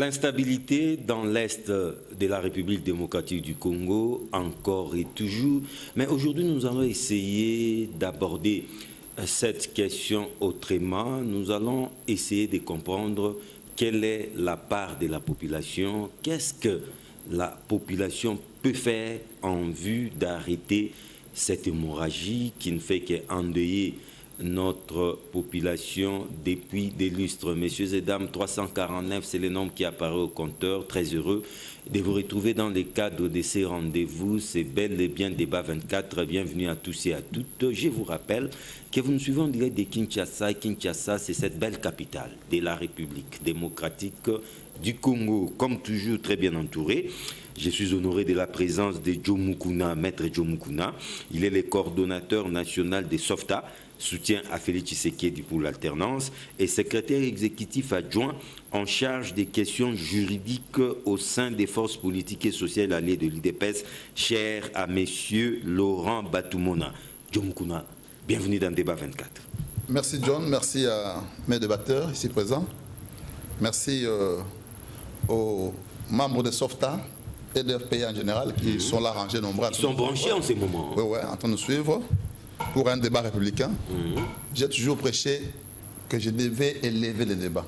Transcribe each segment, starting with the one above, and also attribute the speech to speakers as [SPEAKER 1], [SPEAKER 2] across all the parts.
[SPEAKER 1] L'instabilité dans l'Est de la République démocratique du Congo, encore et toujours. Mais aujourd'hui, nous allons essayer d'aborder cette question autrement. Nous allons essayer de comprendre quelle est la part de la population, qu'est-ce que la population peut faire en vue d'arrêter cette hémorragie qui ne fait qu'endeuiller notre population depuis des lustres. Messieurs et dames, 349, c'est le nombre qui apparaît au compteur. Très heureux de vous retrouver dans le cadre de ces rendez-vous. C'est bel et bien Débat 24. Bienvenue à tous et à toutes. Je vous rappelle que vous nous suivez en direct de Kinshasa. Kinshasa, c'est cette belle capitale de la République démocratique du Congo. Comme toujours, très bien entouré. Je suis honoré de la présence de Joe Mukuna, maître Joe Mukuna. Il est le coordonnateur national des SOFTA, soutien à Félix Tshisekedi pour l'alternance, et secrétaire exécutif adjoint en charge des questions juridiques au sein des forces politiques et sociales alliées de l'UDPS, cher à messieurs Laurent Batumona. Joe Mukuna, bienvenue dans Débat 24.
[SPEAKER 2] Merci John, merci à mes débatteurs ici présents. Merci aux membres de SOFTA et de FPA en général qui sont là rangés nombreux.
[SPEAKER 1] Ils sont branchés en ce moment.
[SPEAKER 2] Oui, en train de suivre pour un débat républicain. J'ai toujours prêché que je devais élever le débat.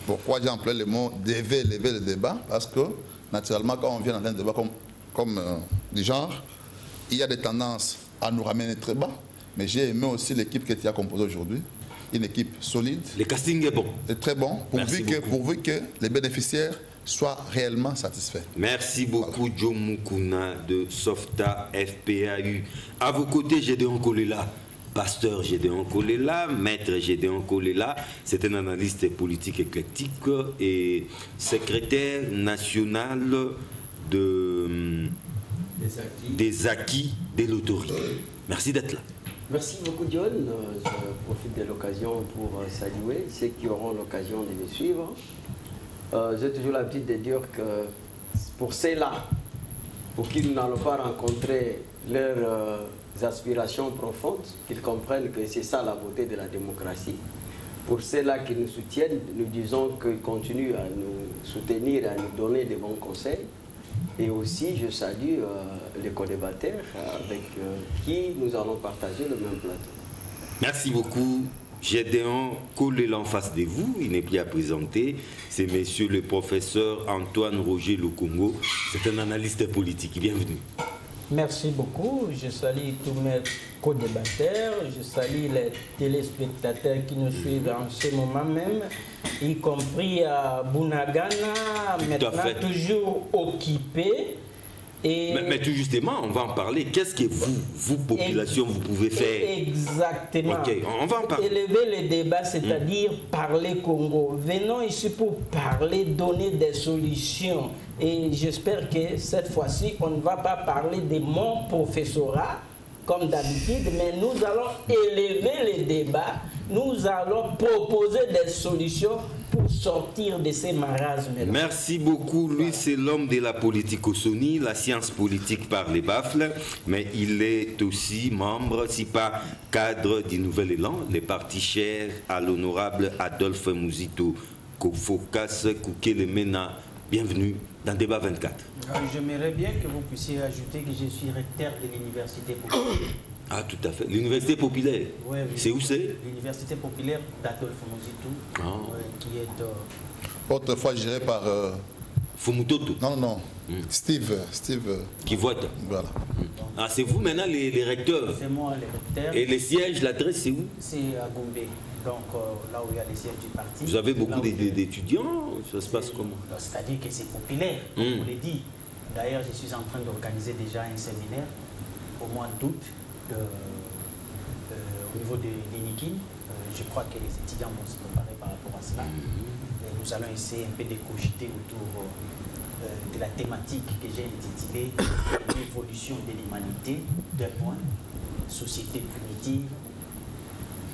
[SPEAKER 2] Pourquoi j'ai employé le mot « devait élever le débat » Parce que, naturellement, quand on vient dans un débat comme du genre, il y a des tendances à nous ramener très bas. Mais j'ai aimé aussi l'équipe que tu as composée aujourd'hui. Une équipe solide.
[SPEAKER 1] Le casting est bon.
[SPEAKER 2] C'est très bon, pourvu que les bénéficiaires soient réellement satisfaits.
[SPEAKER 1] Merci beaucoup, Joe Mukuna de SOFTA FPAU. À vos côtés, Gédéon Kolela, pasteur Gédéon Kolela, maître Gédéon Kolela. C'est un analyste politique éclectique et secrétaire national des acquis de l'autorité. Merci d'être là.
[SPEAKER 3] Merci beaucoup, John. Je profite de l'occasion pour saluer ceux qui auront l'occasion de me suivre. J'ai toujours l'habitude de dire que pour ceux-là, pour qui nous n'allons pas rencontrer leurs aspirations profondes, qu'ils comprennent que c'est ça la beauté de la démocratie. Pour ceux-là qui nous soutiennent, nous disons qu'ils continuent à nous soutenir et à nous donner des bons conseils. Et aussi, je salue les co-débatteurs avec qui nous allons partager le même plateau.
[SPEAKER 1] Merci beaucoup. Gédéon Kolela en face de vous, il n'est plus à présenter. C'est monsieur le professeur Antoine Roger Lukongo. C'est un analyste politique. Bienvenue.
[SPEAKER 4] Merci beaucoup. Je salue tous mes co-débatteurs. Je salue les téléspectateurs qui nous suivent en ce moment même, y compris à Bunagana, maintenant toujours occupé.
[SPEAKER 1] Mais tout justement, on va en parler. Qu'est-ce que vous, population, vous pouvez faire?
[SPEAKER 4] Exactement.
[SPEAKER 1] Ok, on va en parler.
[SPEAKER 4] Élever le débat, c'est-à-dire parler Congo. Venons ici pour parler, donner des solutions. Et j'espère que cette fois-ci, on ne va pas parler de mon professorat, comme d'habitude, mais nous allons élever le débat. Nous allons proposer des solutions pour sortir de ces marasmes.
[SPEAKER 1] Merci beaucoup. Lui, c'est l'homme de la politique au Sony, la science politique par les baffles, mais il est aussi membre, si pas cadre du Nouvel Élan, le parti cher à l'honorable Adolphe Mouzito Kofokas Koukelemena. Bienvenue dans Débat 24.
[SPEAKER 5] J'aimerais bien que vous puissiez ajouter que je suis recteur de l'Université populaire.
[SPEAKER 1] Ah, tout à fait. L'Université populaire.
[SPEAKER 5] Oui.
[SPEAKER 1] C'est où c'est?
[SPEAKER 5] L'Université populaire d'Adolphe Mouzito, qui est...
[SPEAKER 2] Autrefois gérée par...
[SPEAKER 1] Fumutoto.
[SPEAKER 2] Non. Steve.
[SPEAKER 1] Qui vote.
[SPEAKER 2] Voilà.
[SPEAKER 1] Ah, c'est vous maintenant les recteurs?
[SPEAKER 5] C'est moi le recteur.
[SPEAKER 1] Et les sièges, l'adresse, c'est où?
[SPEAKER 5] C'est à Gombe. Donc là où il y a les sièges du parti.
[SPEAKER 1] Vous avez beaucoup d'étudiants? Ça se passe comment?
[SPEAKER 5] C'est-à-dire que c'est populaire, comme on l'a dit. D'ailleurs, je suis en train d'organiser déjà un séminaire au mois d'août au niveau de l'INIKIN. Je crois que les étudiants vont se préparer par rapport à cela. Et nous allons essayer un peu de cogiter autour de la thématique que j'ai intitulée « L'évolution de l'humanité », d'un point, société punitive,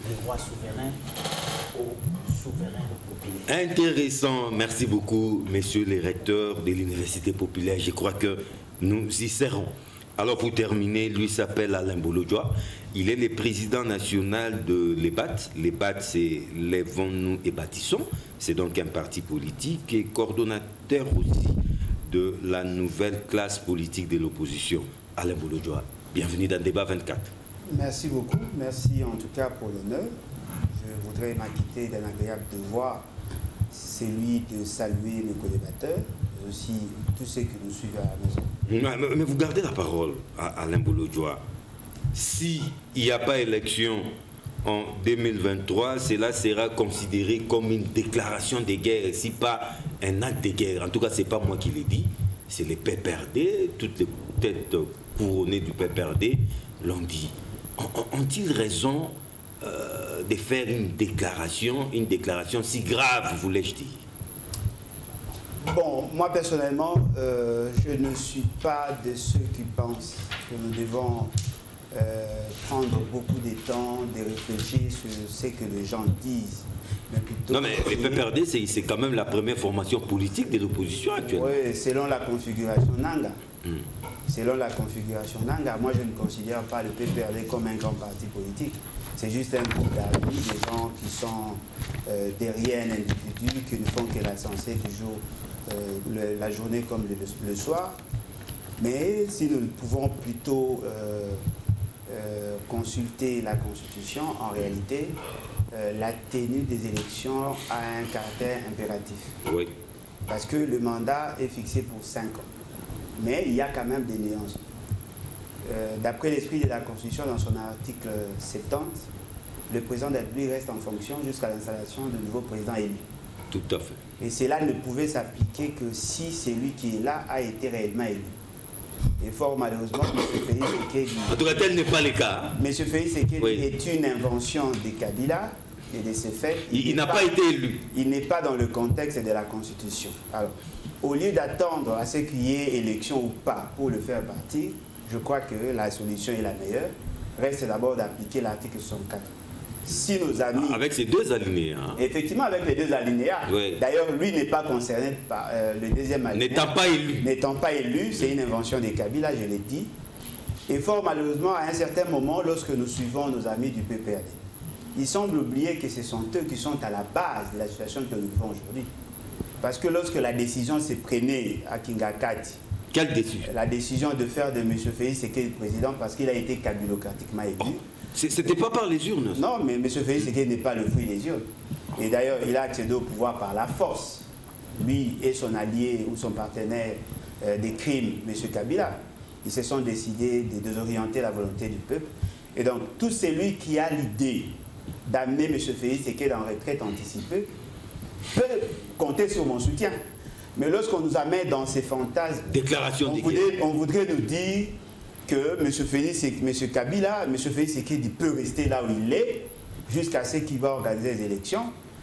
[SPEAKER 5] les rois souverains aux souverains populaires.
[SPEAKER 1] Intéressant, merci beaucoup, messieurs les recteurs de l'Université populaire. Je crois que nous y serons. Alors pour terminer, lui s'appelle Alain Bolodjoa. Il est le président national de l'EBAT. L'EBAT, c'est Lèvons-nous et bâtissons. C'est donc un parti politique et coordonnateur aussi de la nouvelle classe politique de l'opposition. Alain Bolodjoa, bienvenue dans Débat 24.
[SPEAKER 6] Merci beaucoup. Merci en tout cas pour l'honneur. Je voudrais m'acquitter d'un agréable devoir, celui de saluer mes co-débatteurs, mais aussi tous ceux qui nous suivent à la maison.
[SPEAKER 1] Mais vous gardez la parole à Alain Bolodjoa. S'il n'y a pas élection en 2023, cela sera considéré comme une déclaration de guerre, si pas un acte de guerre. En tout cas, ce n'est pas moi qui l'ai dit, c'est les PPRD, toutes les têtes couronnées du PPRD l'ont dit. Ont-ils raison de faire une déclaration si grave, voulais-je dire?
[SPEAKER 6] Bon, moi personnellement, je ne suis pas de ceux qui pensent que nous devons prendre beaucoup de temps de réfléchir sur ce que les gens disent. Mais plutôt
[SPEAKER 1] non, mais les PPRD, c'est quand même la première formation politique de l'opposition actuelle.
[SPEAKER 6] Oui, selon la configuration Nanga. Selon la configuration Nanga, moi je ne considère pas le PPRD comme un grand parti politique. C'est juste un groupe d'amis, des gens qui sont derrière un individu, qui ne font que l'ascenser toujours la journée comme le soir. Mais si nous pouvons plutôt consulter la Constitution, en réalité, la tenue des élections a un caractère impératif.
[SPEAKER 1] Oui.
[SPEAKER 6] Parce que le mandat est fixé pour 5 ans. Mais il y a quand même des nuances. D'après l'esprit de la Constitution, dans son article 70, le président de la République reste en fonction jusqu'à l'installation du nouveau président élu.
[SPEAKER 1] Tout à fait.
[SPEAKER 6] Et cela ne pouvait s'appliquer que si celui qui est là a été réellement élu. Et fort malheureusement, M. Félix Sekedi...
[SPEAKER 1] En tout cas, tel n'est pas le cas.
[SPEAKER 6] M. Félix Sekedi
[SPEAKER 1] Oui.
[SPEAKER 6] est une invention de Kabila et de ses faits.
[SPEAKER 1] Il n'a pas été élu.
[SPEAKER 6] Il n'est pas dans le contexte de la Constitution. Alors, au lieu d'attendre à ce qu'il y ait élection ou pas pour le faire partir, je crois que la solution est la meilleure. Reste d'abord d'appliquer l'article 64. Si nos amis...
[SPEAKER 1] Avec ces deux alinéas.
[SPEAKER 6] Effectivement, avec les deux alinéas.
[SPEAKER 1] Oui.
[SPEAKER 6] D'ailleurs, lui n'est pas concerné par le deuxième alinéa.
[SPEAKER 1] N'étant pas élu.
[SPEAKER 6] N'étant pas élu, c'est une invention des Kabila, je l'ai dit. Et fort malheureusement, à un certain moment, lorsque nous suivons nos amis du PPRD, il semble oublier que ce sont eux qui sont à la base de la situation que nous vivons aujourd'hui. Parce que lorsque la décision s'est prenée à Kingakati,
[SPEAKER 1] quelle décision?
[SPEAKER 6] La décision de faire de M. Félix Sekedi président parce qu'il a été kabilocratiquement élu.
[SPEAKER 1] C'était pas par les urnes.
[SPEAKER 6] Non, mais M. Félix Sekedi n'est pas le fruit des urnes. Et d'ailleurs, il a accédé au pouvoir par la force. Lui et son allié ou son partenaire des crimes, M. Kabila, ils se sont décidés de désorienter la volonté du peuple. Et donc, tout celui qui a l'idée d'amener M. Félix Sekedi en retraite anticipée peut compter sur mon soutien. Mais lorsqu'on nous amène dans ces fantasmes, on voudrait nous dire que M. Félix, M. Kabila, M. Félix Sekedi peut rester là où il est jusqu'à ce qu'il va organiser des élections.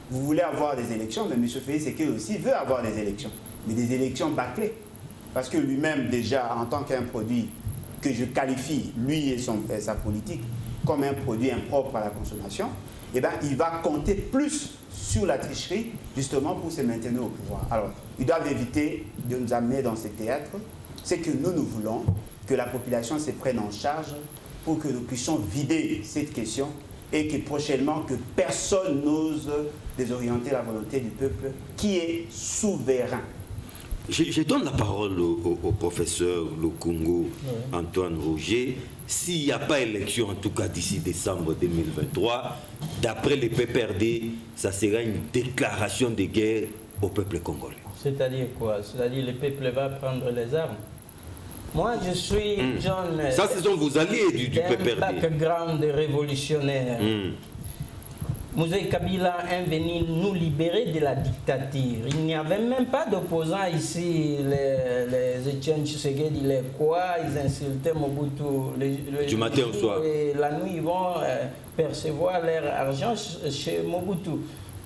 [SPEAKER 6] Vous voulez avoir des élections, mais M. Félix Sekedi aussi veut avoir des élections. Mais des élections bâclées. Parce que lui-même, déjà, en tant qu'un produit que je qualifie, lui et sa politique, comme un produit impropre à la consommation, eh ben, il va compter plus sur la tricherie, justement, pour se maintenir au pouvoir. Alors, ils doivent éviter de nous amener dans ces théâtres. C'est que nous voulons que la population se prenne en charge pour que nous puissions vider cette question et que prochainement, que personne n'ose désorienter la volonté du peuple qui est souverain.
[SPEAKER 1] Je donne la parole au professeur Lukungu, Antoine Roger. S'il n'y a pas élection, en tout cas d'ici décembre 2023, d'après les PPRD, ça sera une déclaration de guerre au peuple congolais.
[SPEAKER 4] C'est-à-dire quoi? C'est-à-dire le peuple va prendre les armes? Moi, je suis John...
[SPEAKER 1] Ça, ce sont vos alliés du PPRD.
[SPEAKER 4] Un background révolutionnaire. Mouzé Kabila est venu nous libérer de la dictature. Il n'y avait même pas d'opposants ici. Les Etienne Tshisekedi, les quoi, ils insultaient Mobutu.
[SPEAKER 1] Du matin au soir.
[SPEAKER 4] Et la nuit, ils vont percevoir leur argent chez Mobutu.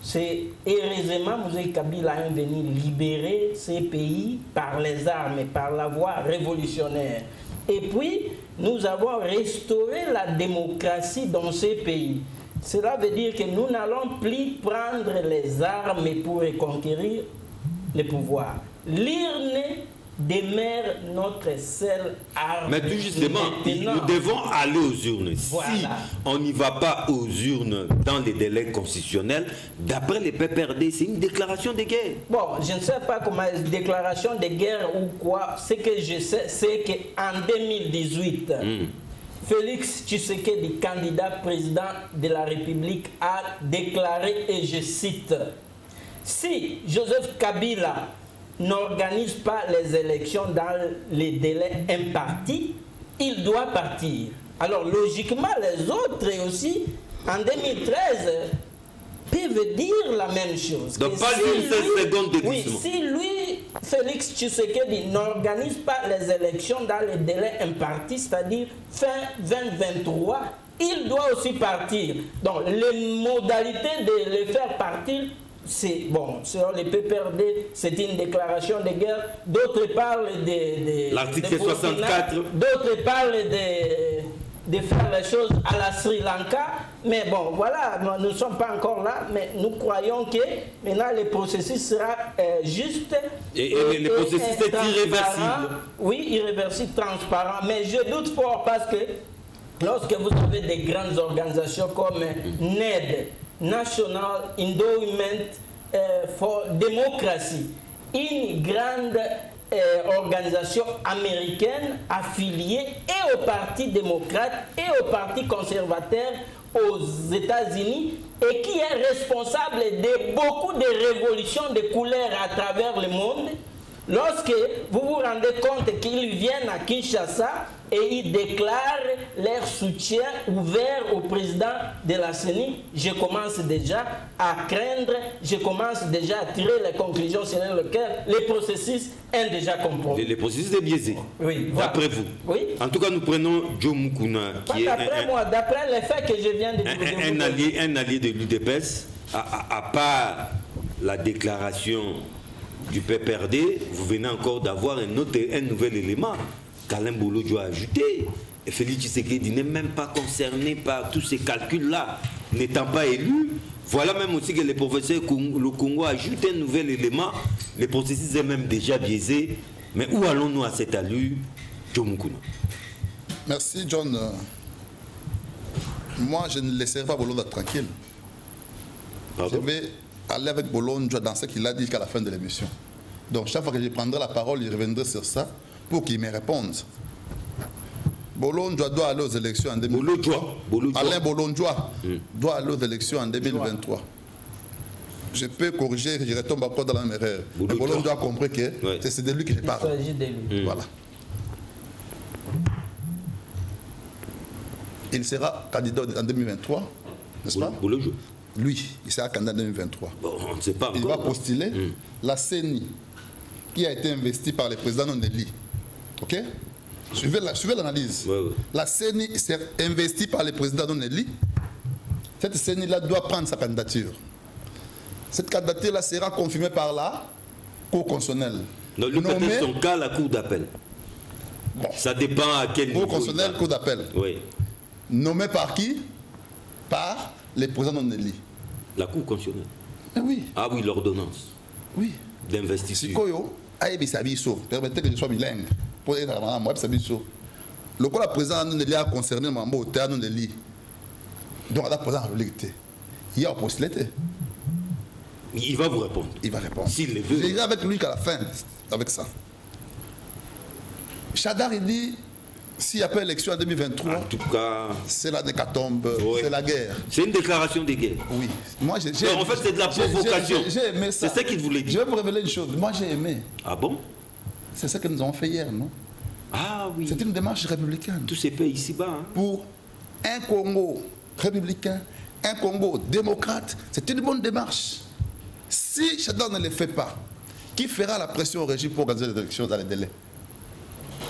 [SPEAKER 4] C'est heureusement Mouzé Kabila est venu libérer ces pays par les armes et par la voie révolutionnaire. Et puis, nous avons restauré la démocratie dans ces pays. Cela veut dire que nous n'allons plus prendre les armes pour reconquérir le pouvoir. L'urne demeure notre seule arme.
[SPEAKER 1] Mais tout justement,
[SPEAKER 4] maintenant.
[SPEAKER 1] nous devons aller aux urnes.
[SPEAKER 4] Voilà.
[SPEAKER 1] Si on n'y va pas aux urnes dans les délais constitutionnels, d'après les PPRD, c'est une déclaration de guerre.
[SPEAKER 4] Bon, je ne sais pas comment déclaration de guerre ou quoi. Ce que je sais, c'est qu'en 2018, Félix Tshisekedi, candidat président de la République, a déclaré, et je cite, « Si Joseph Kabila n'organise pas les élections dans les délais impartis, il doit partir. » Alors logiquement, les autres aussi, en 2013, peuvent dire la même chose.
[SPEAKER 1] Donc pas une seule seconde de
[SPEAKER 4] oui,
[SPEAKER 1] glissement.
[SPEAKER 4] si lui, Félix Tshisekedi, n'organise pas les élections dans les délais impartis, c'est-à-dire fin 2023, il doit aussi partir. Donc les modalités de le faire partir, c'est bon, selon les PPRD, c'est une déclaration de guerre. D'autres parlent de
[SPEAKER 1] l'article 64.
[SPEAKER 4] D'autres parlent de faire les choses à la Sri Lanka. Mais bon, voilà, nous ne sommes pas encore là, mais nous croyons que maintenant le processus sera juste.
[SPEAKER 1] Et le processus est irréversible.
[SPEAKER 4] Oui, irréversible, transparent. Mais je doute fort parce que lorsque vous avez des grandes organisations comme NED, National Endowment for Democracy, une grande organisation américaine affiliée et au Parti démocrate et au Parti conservateur aux États-Unis et qui est responsable de beaucoup de révolutions de couleurs à travers le monde. Lorsque vous vous rendez compte qu'ils viennent à Kinshasa et ils déclarent leur soutien ouvert au président de la CENI, je commence déjà à craindre, je commence déjà à tirer les conclusions selon lesquelles le processus est déjà compromis.
[SPEAKER 1] Le processus est biaisé.
[SPEAKER 4] Oui,
[SPEAKER 1] d'après vous.
[SPEAKER 4] Oui.
[SPEAKER 1] En tout cas, nous prenons Joe Mukuna, qui est
[SPEAKER 4] d'après moi, d'après les faits que je viens de
[SPEAKER 1] dire. Un allié de l'UDPS, à part la déclaration du PPRD, vous venez encore d'avoir un nouvel élément qu'Alain Bolo a ajouté. Et Félix Tshisekedi n'est même pas concerné par tous ces calculs-là, n'étant pas élu. Voilà même aussi que le professeur le Congo ajoute un nouvel élément. Le processus est même déjà biaisé. Mais où allons-nous à cette allure, Joe Mukuna?
[SPEAKER 2] Merci, John. Moi, je ne laisserai pas Bolo tranquille.
[SPEAKER 1] Pardon?
[SPEAKER 2] Je vais aller avec Bolonjo dans ce qu'il a dit qu'à la fin de l'émission. Donc chaque fois que je prendrai la parole, je reviendrai sur ça pour qu'il me réponde. Bolonjo doit aller aux élections en 2023. Alain Bolonjo doit aller aux élections en 2023. Je peux corriger, je retombe encore dans la même erreur. Bolonjo a compris que c'est de lui que je parle.
[SPEAKER 4] Il s'agit de lui.
[SPEAKER 2] Voilà. Il sera candidat en 2023, n'est-ce pas? Lui, il sera candidat en 2023.
[SPEAKER 1] Bon, on ne sait pas encore.
[SPEAKER 2] Il va postuler. La CENI, qui a été investie par le président Noneli. OK? Suivez l'analyse. La CENI s'est investie par le président Noneli. Cette CENI-là doit prendre sa candidature. Cette candidature-là sera confirmée par la Cour constitutionnelle.
[SPEAKER 1] Donc, lui, peut-être son cas, la Cour d'appel. Bon. Ça dépend à quel niveau.
[SPEAKER 2] Cour constitutionnelle, Cour d'appel.
[SPEAKER 1] Oui.
[SPEAKER 2] Nommé par qui? Par le président Noneli.
[SPEAKER 1] La Cour constitutionnelle.
[SPEAKER 2] Oui.
[SPEAKER 1] Ah oui, l'ordonnance.
[SPEAKER 2] Oui.
[SPEAKER 1] D'investiture.
[SPEAKER 2] Sikoyo, ayebi sabiso. Permettez que je sois bilingue. Pour être à moi, sabiso. Le quoi la président Noneli a concerné Mambo au théâtre Noneli. Donc, la président a l'électé. Il y a un postulé.
[SPEAKER 1] Il va vous répondre.
[SPEAKER 2] Il va répondre.
[SPEAKER 1] S'il le veut.
[SPEAKER 2] J'irai avec lui qu'à la fin, avec ça. Chadar, il dit, s'il n'y a pas d'élection en 2023,
[SPEAKER 1] en tout cas,
[SPEAKER 2] c'est la décatombe, c'est la guerre.
[SPEAKER 1] C'est une déclaration de guerre.
[SPEAKER 2] Oui. Moi, en
[SPEAKER 1] fait, c'est de la provocation.
[SPEAKER 2] J'ai aimé ça.
[SPEAKER 1] C'est ça qu'il voulait dire.
[SPEAKER 2] Je vais vous révéler une chose. Moi, j'ai aimé.
[SPEAKER 1] Ah bon?
[SPEAKER 2] C'est ça que nous avons fait hier, non?
[SPEAKER 1] Ah oui.
[SPEAKER 2] C'est une démarche républicaine.
[SPEAKER 1] Tous ces pays ici-bas. Hein.
[SPEAKER 2] Pour un Congo républicain, un Congo démocrate, c'est une bonne démarche. Si Chadar ne le fait pas, qui fera la pression au régime pour organiser les élections dans les délais?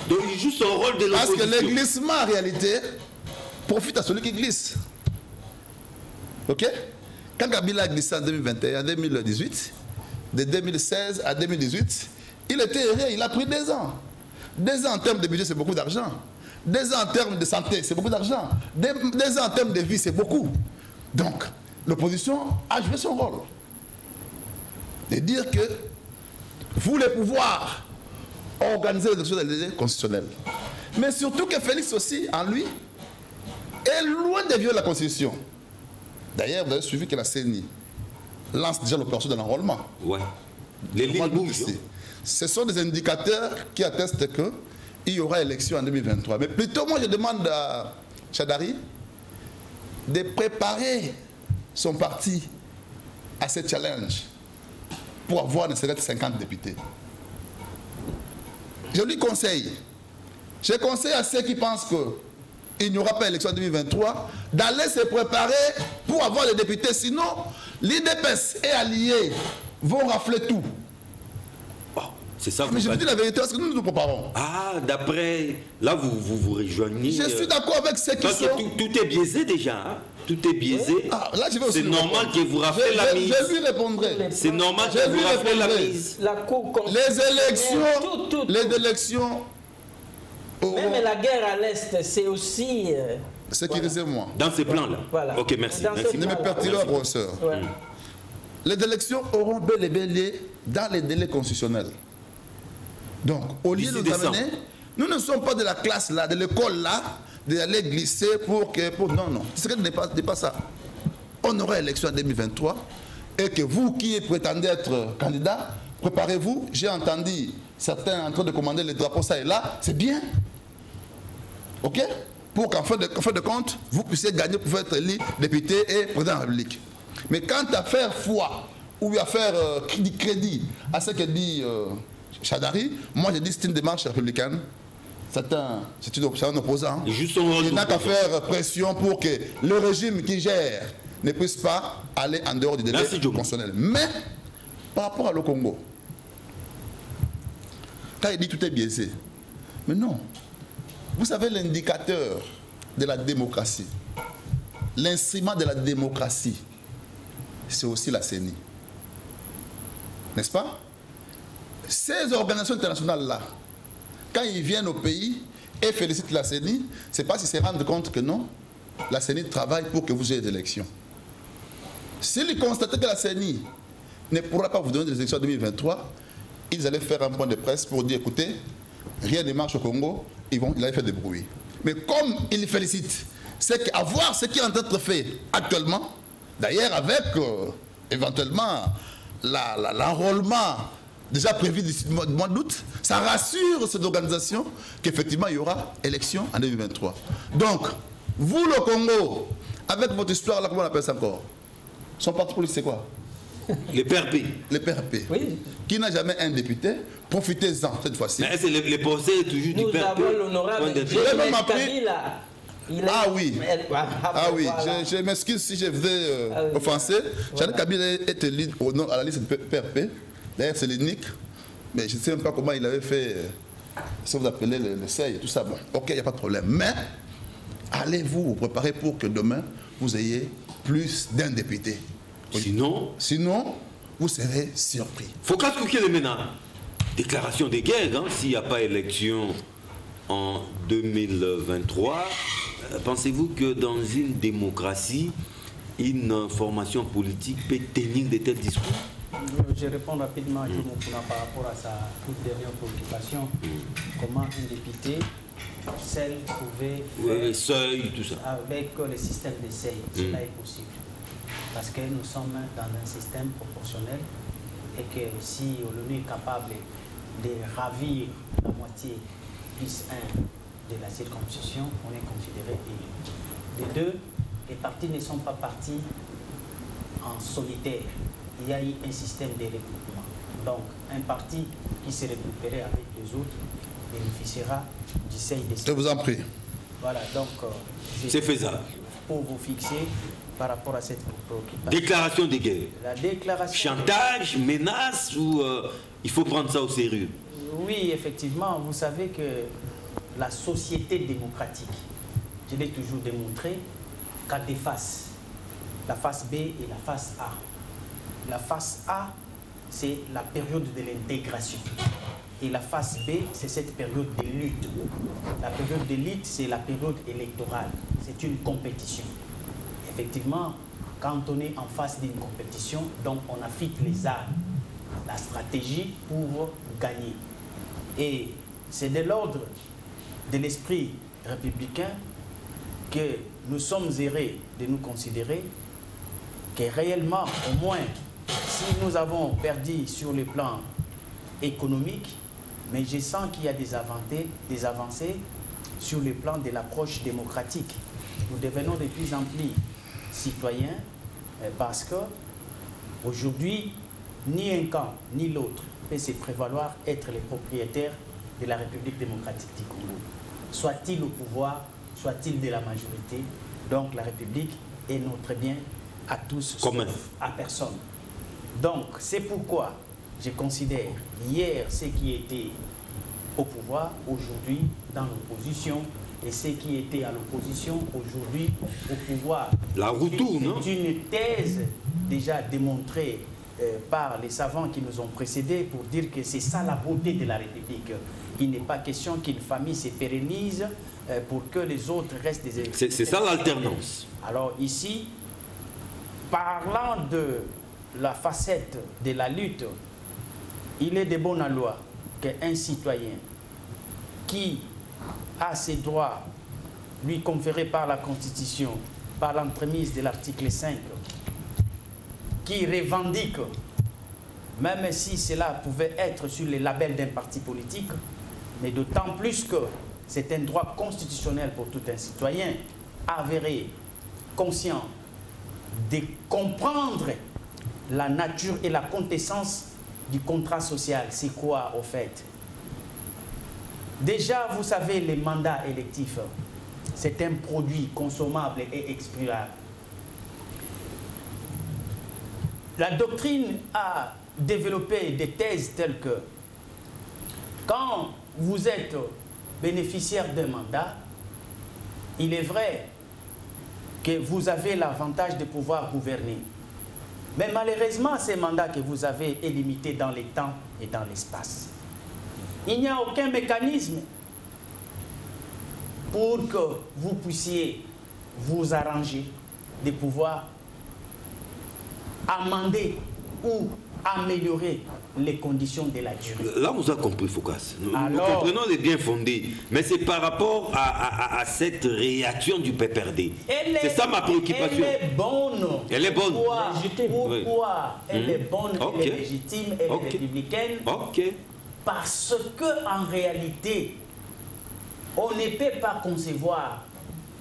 [SPEAKER 1] Donc il joue son rôle de l'opposition.
[SPEAKER 2] Parce que le glissement, en réalité, profite à celui qui glisse. Ok? Quand Kabila a glissé en 2021, en 2018, de 2016 à 2018, il était erré, il a pris 2 ans. 2 ans en termes de budget, c'est beaucoup d'argent. 2 ans en termes de santé, c'est beaucoup d'argent. 2 ans en termes de vie, c'est beaucoup. Donc, l'opposition a joué son rôle. De dire que vous, les pouvoirs, organiser les élections des délégués constitutionnels. Mais surtout que Félix aussi, en lui, est loin de violer la Constitution. D'ailleurs, vous avez suivi que la CENI lance déjà l'opération de l'enrôlement.
[SPEAKER 1] Ouais. Les lignes bougent.
[SPEAKER 2] Ce sont des indicateurs qui attestent qu'il y aura élection en 2023. Mais plutôt, moi, je demande à Chadari de préparer son parti à ce challenge pour avoir ne serait-ce que 50 députés. Je lui conseille. Je conseille à ceux qui pensent qu'il n'y aura pas élection en 2023 d'aller se préparer pour avoir les députés. Sinon, l'IDPS et alliés vont rafler tout.
[SPEAKER 1] C'est ça.
[SPEAKER 2] Mais je vous dis la vérité, parce que nous nous préparons.
[SPEAKER 1] Ah, d'après... Là, vous rejoignez...
[SPEAKER 2] Je suis d'accord avec ceux qui sont...
[SPEAKER 1] Tout est biaisé déjà. Hein? Tout est biaisé.
[SPEAKER 2] Ah, là, je vais aussi
[SPEAKER 1] c'est normal que vous rappelez la mise.
[SPEAKER 2] Je lui répondrai.
[SPEAKER 1] C'est normal que vous rappelez la mise.
[SPEAKER 2] Les élections...
[SPEAKER 4] Même la guerre à l'Est, c'est aussi...
[SPEAKER 2] Sécurisez-moi.
[SPEAKER 1] Dans ces plans-là.
[SPEAKER 4] Voilà.
[SPEAKER 1] Ok, merci.
[SPEAKER 2] Ne me perturbez pas, professeur.
[SPEAKER 4] Ouais.
[SPEAKER 2] Les élections auront bel et bien lieu dans les délais constitutionnels. Donc, au lieu de nous amener, nous ne sommes pas de la classe là, de l'école là, d'aller glisser pour que... non, non. Ce n'est pas ça. On aura élection en 2023 et que vous qui prétendez être candidat, préparez-vous. J'ai entendu certains en train de commander les drapeaux ça et là. C'est bien. OK? Pour qu'en fin de compte, vous puissiez gagner pour être élu député et président de la République. Mais quant à faire foi ou à faire crédit à ce que dit Chadari, moi je dis c'est une démarche républicaine. C'est un opposant. Il n'a qu'à faire pression pour que le régime qui gère ne puisse pas aller en dehors du délai constitutionnel. Mais par rapport à le Congo, quand il dit tout est biaisé, mais non. Vous savez l'indicateur de la démocratie, l'instrument de la démocratie, c'est aussi la CENI. N'est-ce pas? Ces organisations internationales-là, quand ils viennent au pays et félicitent la CENI, c'est parce qu'ils se rendent compte que non, la CENI travaille pour que vous ayez des élections. S'ils constataient que la CENI ne pourra pas vous donner des élections en 2023, ils allaient faire un point de presse pour dire, écoutez, rien ne marche au Congo, il allait faire des bruits. Mais comme ils félicitent, c'est qu'avoir ce qui est en train d'être fait actuellement, d'ailleurs avec éventuellement l'enrôlement déjà prévu d'ici le mois d'août, ça rassure cette organisation qu'effectivement il y aura élection en 2023. Donc, vous le Congo, avec votre histoire là, comment on appelle ça encore? Son parti politique c'est quoi?
[SPEAKER 1] Les PRP. Les
[SPEAKER 2] PRP. Oui. Qui n'a jamais un député, profitez-en cette fois-ci.
[SPEAKER 1] Mais c'est les procès toujours du PRP.
[SPEAKER 4] Nous avons l'honorable Kabila.
[SPEAKER 2] Ah oui, ah oui, je m'excuse si je vous ai offensé. Jean Kabila est élu à la liste de PRP. D'ailleurs, c'est l'unique. Mais je ne sais même pas comment il avait fait, si vous appelez le seuil et tout ça. Bon, ok, il n'y a pas de problème. Mais allez-vous vous préparer pour que demain, vous ayez plus d'un député. Sinon, vous serez surpris.
[SPEAKER 1] Faut qu'est-ce que maintenant déclaration de guerre, hein, s'il n'y a pas élection en 2023. Pensez-vous que dans une démocratie, une formation politique peut tenir de tels discours?
[SPEAKER 5] Je réponds rapidement à Jumokuna par rapport à sa toute dernière préoccupation. Comment un député seul pouvait...
[SPEAKER 1] Oui, les seuils, tout ça.
[SPEAKER 5] Avec le système de seuil, cela est possible. Parce que nous sommes dans un système proportionnel et que si l'ONU est capable de ravir la moitié plus 1 de la circonscription, on est considéré élu. De deux, les partis ne sont pas partis en solitaire. Il y a eu un système de regroupement. Donc, un parti qui se regrouperait avec les autres bénéficiera du seuil de...
[SPEAKER 2] Je vous en prie.
[SPEAKER 5] Voilà, donc...
[SPEAKER 1] c'est faisable.
[SPEAKER 5] Pour vous fixer par rapport à cette préoccupation.
[SPEAKER 1] Déclaration de guerre.
[SPEAKER 5] La déclaration...
[SPEAKER 1] Chantage, menace ou il faut prendre ça au sérieux?
[SPEAKER 5] Oui, effectivement. Vous savez que la société démocratique, je l'ai toujours démontré, qu'a des faces. La face B et la face A. La face A, c'est la période de l'intégration. Et la face B, c'est cette période de lutte. La période de lutte, c'est la période électorale. C'est une compétition. Effectivement, quand on est en face d'une compétition, donc on affecte les armes, la stratégie pour gagner. Et c'est de l'ordre de l'esprit républicain que nous sommes errés de nous considérer que réellement, au moins, si nous avons perdu sur le plan économique, mais je sens qu'il y a des avancées sur le plan de l'approche démocratique. Nous devenons de plus en plus citoyens parce que aujourd'hui, ni un camp ni l'autre peut se prévaloir être les propriétaires de la République démocratique du Congo. Soit-il au pouvoir, soit-il de la majorité. Donc la République est notre bien à tous, sauf à personne. Donc c'est pourquoi je considère hier ceux qui étaient au pouvoir, aujourd'hui dans l'opposition, et ceux qui étaient à l'opposition, aujourd'hui au pouvoir.
[SPEAKER 1] La roue tourne,
[SPEAKER 5] c'est une thèse déjà démontrée par les savants qui nous ont précédés pour dire que c'est ça la beauté de la République. Il n'est pas question qu'une famille se pérennise pour que les autres restent des...
[SPEAKER 1] C'est ça l'alternance.
[SPEAKER 5] Alors ici, parlant de la facette de la lutte, il est de bonne loi qu'un citoyen qui a ses droits lui conférés par la Constitution, par l'entremise de l'article 5, qui revendique, même si cela pouvait être sur les labels d'un parti politique, mais d'autant plus que c'est un droit constitutionnel pour tout un citoyen avéré, conscient, de comprendre la nature et la quintessence du contrat social. C'est quoi au fait? Déjà, vous savez, les mandats électifs, c'est un produit consommable et expirable. La doctrine a développé des thèses telles que quand vous êtes bénéficiaire d'un mandat, il est vrai que vous avez l'avantage de pouvoir gouverner. Mais malheureusement, ce mandat que vous avez est limité dans les temps et dans l'espace. Il n'y a aucun mécanisme pour que vous puissiez vous arranger de pouvoir amender ou améliorer les conditions de la durée.
[SPEAKER 1] Là, vous avez compris, Focas. Nous comprenons les bien fondés, mais c'est par rapport à cette réaction du PPRD. C'est ça ma préoccupation.
[SPEAKER 5] Elle est bonne.
[SPEAKER 1] Elle est bonne.
[SPEAKER 5] Pourquoi elle est bonne, elle est légitime, elle est républicaine? Parce qu'en réalité, on ne peut pas concevoir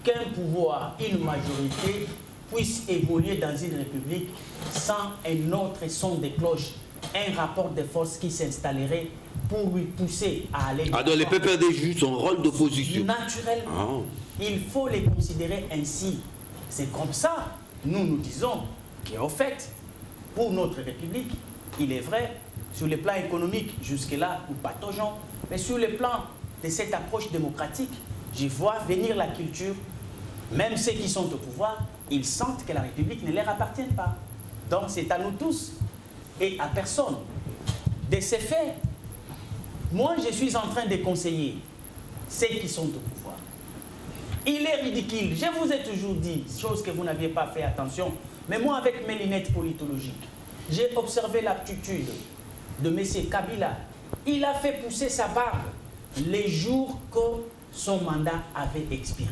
[SPEAKER 5] qu'un pouvoir, une majorité, puisse évoluer dans une république sans un autre son de cloche, un rapport de force qui s'installerait pour lui pousser à aller...
[SPEAKER 1] Ah, donc les PPRD jouent son rôle d'opposition.
[SPEAKER 5] Naturellement. Il faut les considérer ainsi. C'est comme ça, nous disons qu'au fait, pour notre république, il est vrai, sur le plan économique, jusque-là, nous pataugeons, mais sur le plan de cette approche démocratique, je vois venir la culture. Même ceux qui sont au pouvoir, ils sentent que la République ne leur appartient pas. Donc c'est à nous tous et à personne. De ce fait, moi je suis en train de conseiller ceux qui sont au pouvoir. Il est ridicule, je vous ai toujours dit, chose que vous n'aviez pas fait attention, mais moi avec mes lunettes politologiques, j'ai observé l'aptitude de M. Kabila. Il a fait pousser sa barbe les jours que son mandat avait expiré.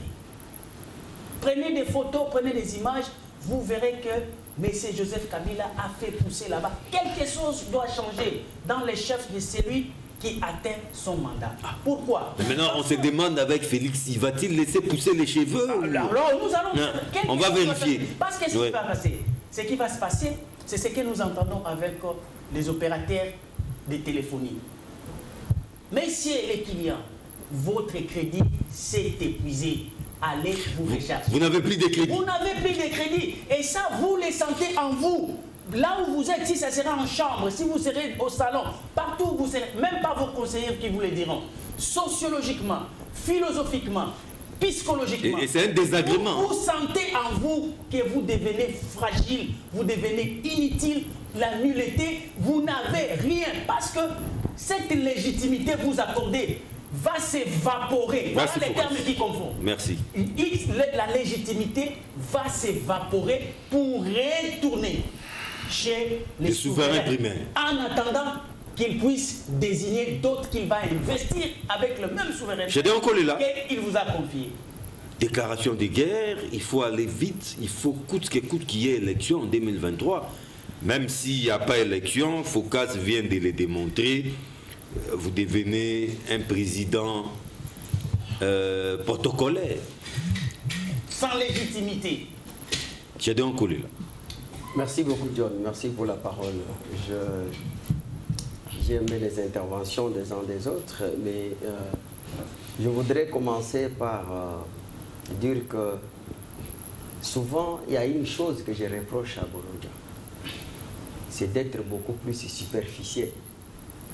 [SPEAKER 5] Prenez des photos, prenez des images, vous verrez que M. Joseph Kabila a fait pousser là-bas. Quelque chose doit changer dans les chefs de celui qui atteint son mandat. Pourquoi?
[SPEAKER 1] Mais maintenant, on se demande avec Félix, va-t-il laisser pousser les cheveux?
[SPEAKER 5] Alors, nous allons...
[SPEAKER 1] On va vérifier.
[SPEAKER 5] Parce que ce qui va se passer, c'est ce que nous entendons avec les opérateurs de téléphonie. Messieurs les clients, votre crédit s'est épuisé. Allez vous recharger.
[SPEAKER 1] Vous n'avez plus de crédit.
[SPEAKER 5] Vous n'avez plus de crédit. Et ça, vous les sentez en vous. Là où vous êtes, si ça sera en chambre, si vous serez au salon, partout où vous serez, même pas vos conseillers qui vous le diront. Sociologiquement, philosophiquement, psychologiquement.
[SPEAKER 1] Et c'est un désagrément.
[SPEAKER 5] Vous sentez en vous que vous devenez fragile, vous devenez inutile, la nullité, vous n'avez rien. Parce que cette légitimité vous accordée va s'évaporer. Voilà les termes qui confondent.
[SPEAKER 1] Merci.
[SPEAKER 5] La légitimité va s'évaporer pour retourner chez les souverains
[SPEAKER 1] primaires.
[SPEAKER 5] En attendant qu'il puisse désigner d'autres qu'il va investir avec le même souveraineté qu'il vous a confié.
[SPEAKER 1] Déclaration de guerre, il faut aller vite, il faut coûte que coûte qu'il y ait élection en 2023. Même s'il n'y a pas élection, Focas vient de le démontrer, vous devenez un président protocolaire.
[SPEAKER 5] Sans légitimité.
[SPEAKER 1] Gédéon Kolela.
[SPEAKER 3] Merci beaucoup John, merci pour la parole. J'ai aimé les interventions des uns des autres, mais je voudrais commencer par dire que souvent il y a une chose que je reproche à Borondia, c'est d'être beaucoup plus superficiel.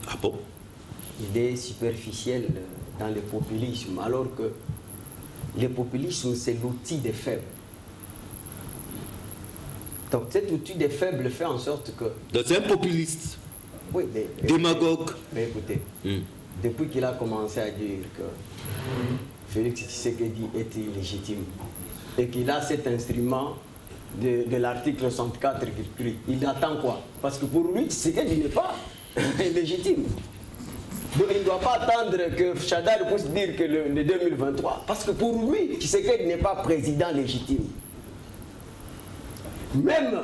[SPEAKER 1] Ah bon?
[SPEAKER 3] Il est superficiel dans le populisme, alors que le populisme c'est l'outil des faibles. Donc cet outil des faibles fait en sorte que...
[SPEAKER 1] Donc c'est un populiste.
[SPEAKER 3] Oui,
[SPEAKER 1] démagogue.
[SPEAKER 3] Mais écoutez, depuis qu'il a commencé à dire que Félix Tshisekedi est illégitime et qu'il a cet instrument de l'article 64 qui crie, il attend quoi? Parce que pour lui, Tshisekedi n'est pas légitime. Donc il ne doit pas attendre que Chadar puisse dire que le 2023, parce que pour lui, Tshisekedi n'est pas président légitime. Même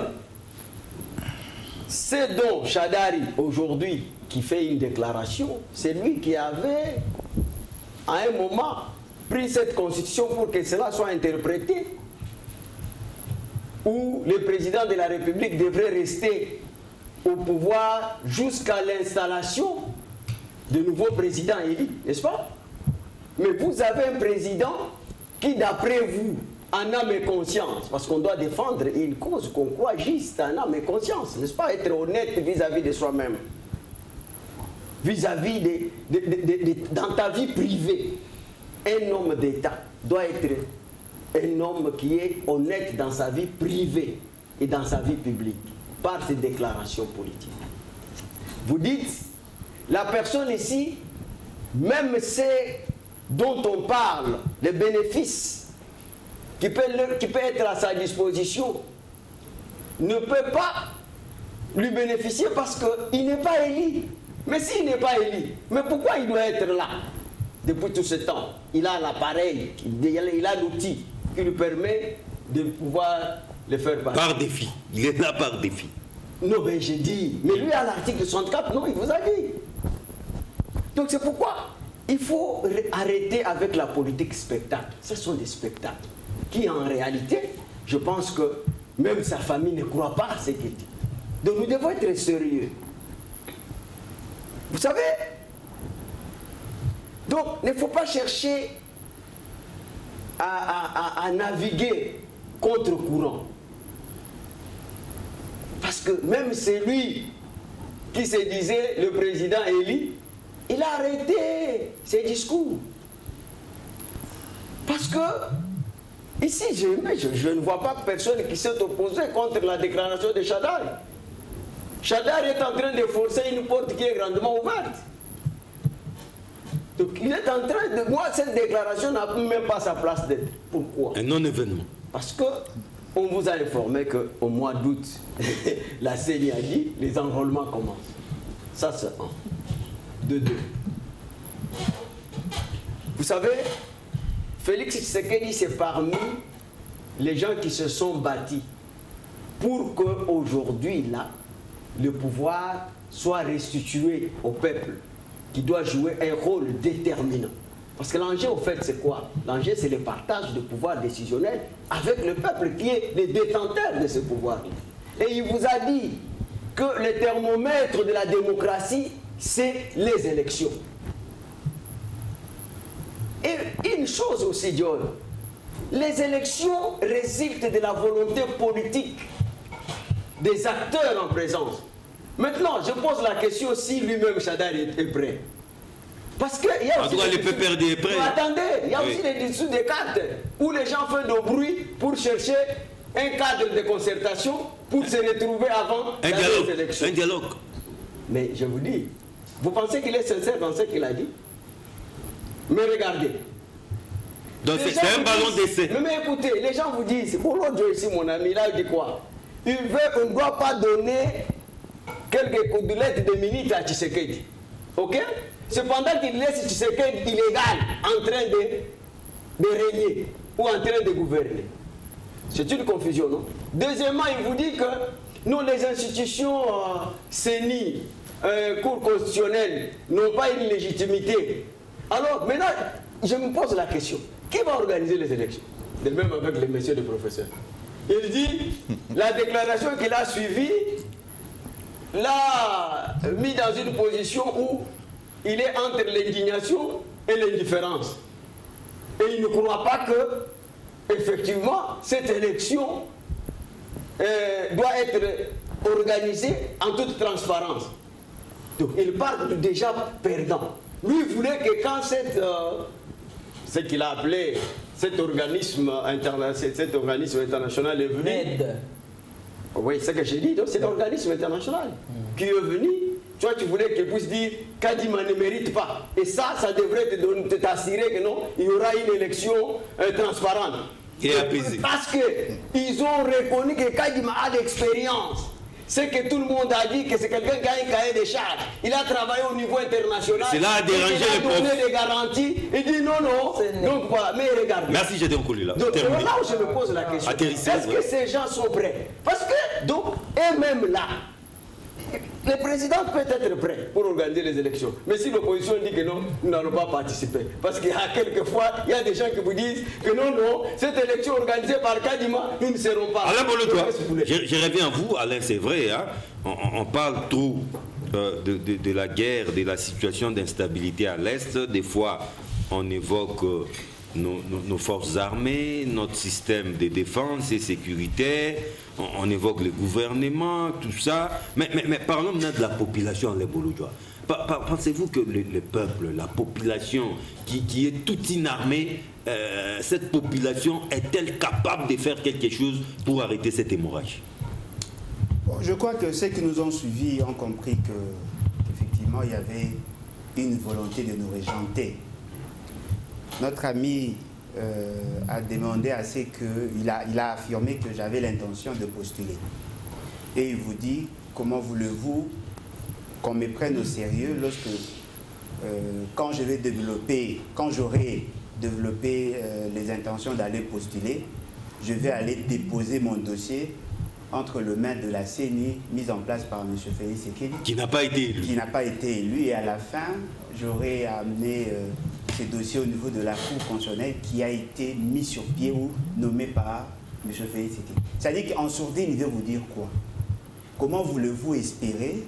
[SPEAKER 3] c'est donc Chadari aujourd'hui qui fait une déclaration, c'est lui qui avait à un moment pris cette constitution pour que cela soit interprété, où le président de la République devrait rester au pouvoir jusqu'à l'installation de nouveaux présidents élus, n'est-ce pas? Mais vous avez un président qui, d'après vous, en âme et conscience, parce qu'on doit défendre une cause qu'on croit juste en âme et conscience, n'est-ce pas? Être honnête vis-à-vis de soi-même, vis-à-vis dans ta vie privée. Un homme d'État doit être un homme qui est honnête dans sa vie privée et dans sa vie publique, par ses déclarations politiques. Vous dites, la personne ici, même ceux dont on parle, les bénéfices qui peut être à sa disposition, ne peut pas lui bénéficier parce qu'il n'est pas élu. Mais s'il n'est pas élu, mais pourquoi il doit être là? Depuis tout ce temps, il a l'appareil, il a l'outil qui lui permet de pouvoir le faire passer.
[SPEAKER 1] Par défi, il est là par défi.
[SPEAKER 3] Non, mais j'ai dit, mais lui à l'article 64, non, il vous a dit. Donc c'est pourquoi il faut arrêter avec la politique spectacle. Ce sont des spectacles qui en réalité, je pense que même sa famille ne croit pas à ce qu'il dit. Donc nous devons être sérieux. Vous savez, donc il ne faut pas chercher à naviguer contre courant. Parce que même celui qui se disait le président élu, il a arrêté ses discours. Parce que ici, je ne vois pas personne qui s'est opposé contre la déclaration de Chadar. Chadar est en train de forcer une porte qui est grandement ouverte. Donc il est en train de... Moi, cette déclaration n'a même pas sa place d'être. Pourquoi?
[SPEAKER 1] Un non-événement.
[SPEAKER 3] Parce que on vous a informé qu'au mois d'août, la CENI a dit, les enrôlements commencent. Ça, c'est un. De deux. Vous savez, Félix Tshisekedi, c'est parmi les gens qui se sont bâtis pour qu'aujourd'hui, là, le pouvoir soit restitué au peuple, qui doit jouer un rôle déterminant. Parce que l'enjeu, au fait, c'est quoi? L'enjeu, c'est le partage de pouvoir décisionnel avec le peuple qui est le détenteur de ce pouvoir. Et il vous a dit que le thermomètre de la démocratie, c'est les élections. Et une chose aussi, John, les élections résultent de la volonté politique des acteurs en présence. Maintenant, je pose la question si lui-même, Chadar, est prêt. Parce qu'il y a aussi...
[SPEAKER 1] En tout cas, le PPRD est prêt.
[SPEAKER 3] Attendez, il y a aussi des dessous des cartes où les gens font du bruit pour chercher un cadre de concertation pour se retrouver avant les élections.
[SPEAKER 1] Un dialogue.
[SPEAKER 3] Mais je vous dis, vous pensez qu'il est sincère dans ce qu'il a dit? Mais regardez.
[SPEAKER 1] Donc c'est un ballon d'essai.
[SPEAKER 3] Mais écoutez, les gens vous disent, pour l'autre ici, mon ami, là, il dit quoi? On ne doit pas donner quelques coudulettes de minutes à Tshisekedi. Ok? Cependant qu'il laisse Tshisekedi illégal en train de régner ou en train de gouverner. C'est une confusion, non? Deuxièmement, il vous dit que nous, les institutions CENI, Cour constitutionnelle, n'ont pas une légitimité. Alors, maintenant, je me pose la question. Qui va organiser les élections? De même avec les messieurs de professeurs. Il dit, la déclaration qu'il a suivie l'a mis dans une position où il est entre l'indignation et l'indifférence. Et il ne croit pas que, effectivement, cette élection doit être organisée en toute transparence. Donc, il part déjà perdant. Lui, il voulait que quand ce qu'il a appelé cet organisme international est venu.
[SPEAKER 4] L'aide.
[SPEAKER 3] Oui, c'est ce que j'ai dit. Donc, c'est l'organisme international qui est venu. Toi, tu voulais qu'il puisse dire Kadima ne mérite pas. Et ça devrait t'assurer que non, il y aura une élection transparente.
[SPEAKER 1] Et apaisée.
[SPEAKER 3] Parce qu'ils ont reconnu que Kadima a l'expérience. C'est que tout le monde a dit que c'est quelqu'un qui a un cahier des charges. Il a travaillé au niveau international.
[SPEAKER 1] C'est là à déranger les profs.
[SPEAKER 3] Il a donné des garanties. Il dit non, non. Donc voilà, mais regardez.
[SPEAKER 1] Merci, j'ai décollé là.
[SPEAKER 3] Donc là où je me pose la question, est-ce que ces gens sont prêts? Parce que, donc, eux-mêmes là, le président peut être prêt pour organiser les élections. Mais si l'opposition dit que non, nous n'allons pas participer. Parce qu'il y a quelquefois, il y a des gens qui vous disent que non, non, cette élection organisée par Kadima, nous ne serons pas.
[SPEAKER 1] Alain Bolodjoa, je reviens à vous, Alain, c'est vrai, hein, on parle trop de la guerre, de la situation d'instabilité à l'Est. Des fois, on évoque nos forces armées, notre système de défense et sécuritaire, on évoque le gouvernement, tout ça. Mais parlons maintenant de la population, Alain Bolodjoa. Pensez-vous que le peuple, la population qui est toute inarmée, cette population est-elle capable de faire quelque chose pour arrêter cette hémorragie?
[SPEAKER 6] Bon, je crois que ceux qui nous ont suivis ont compris qu'effectivement il y avait une volonté de nous régenter. Notre ami a demandé à ce qu'il a affirmé que j'avais l'intention de postuler. Et il vous dit, comment voulez-vous qu'on me prenne au sérieux lorsque, quand j'aurai développé les intentions d'aller postuler, je vais aller déposer mon dossier entre les mains de la CENI mise en place par M. Félix Tshisekedi.
[SPEAKER 1] Qui n'a pas été élu.
[SPEAKER 6] Qui n'a pas été élu. Et à la fin, j'aurai amené ce dossier au niveau de la Cour constitutionnelle qui a été mis sur pied ou nommé par M. Félix Tshisekedi. C'est-à-dire qu'en sourdine, il veut vous dire quoi? Comment voulez-vous espérer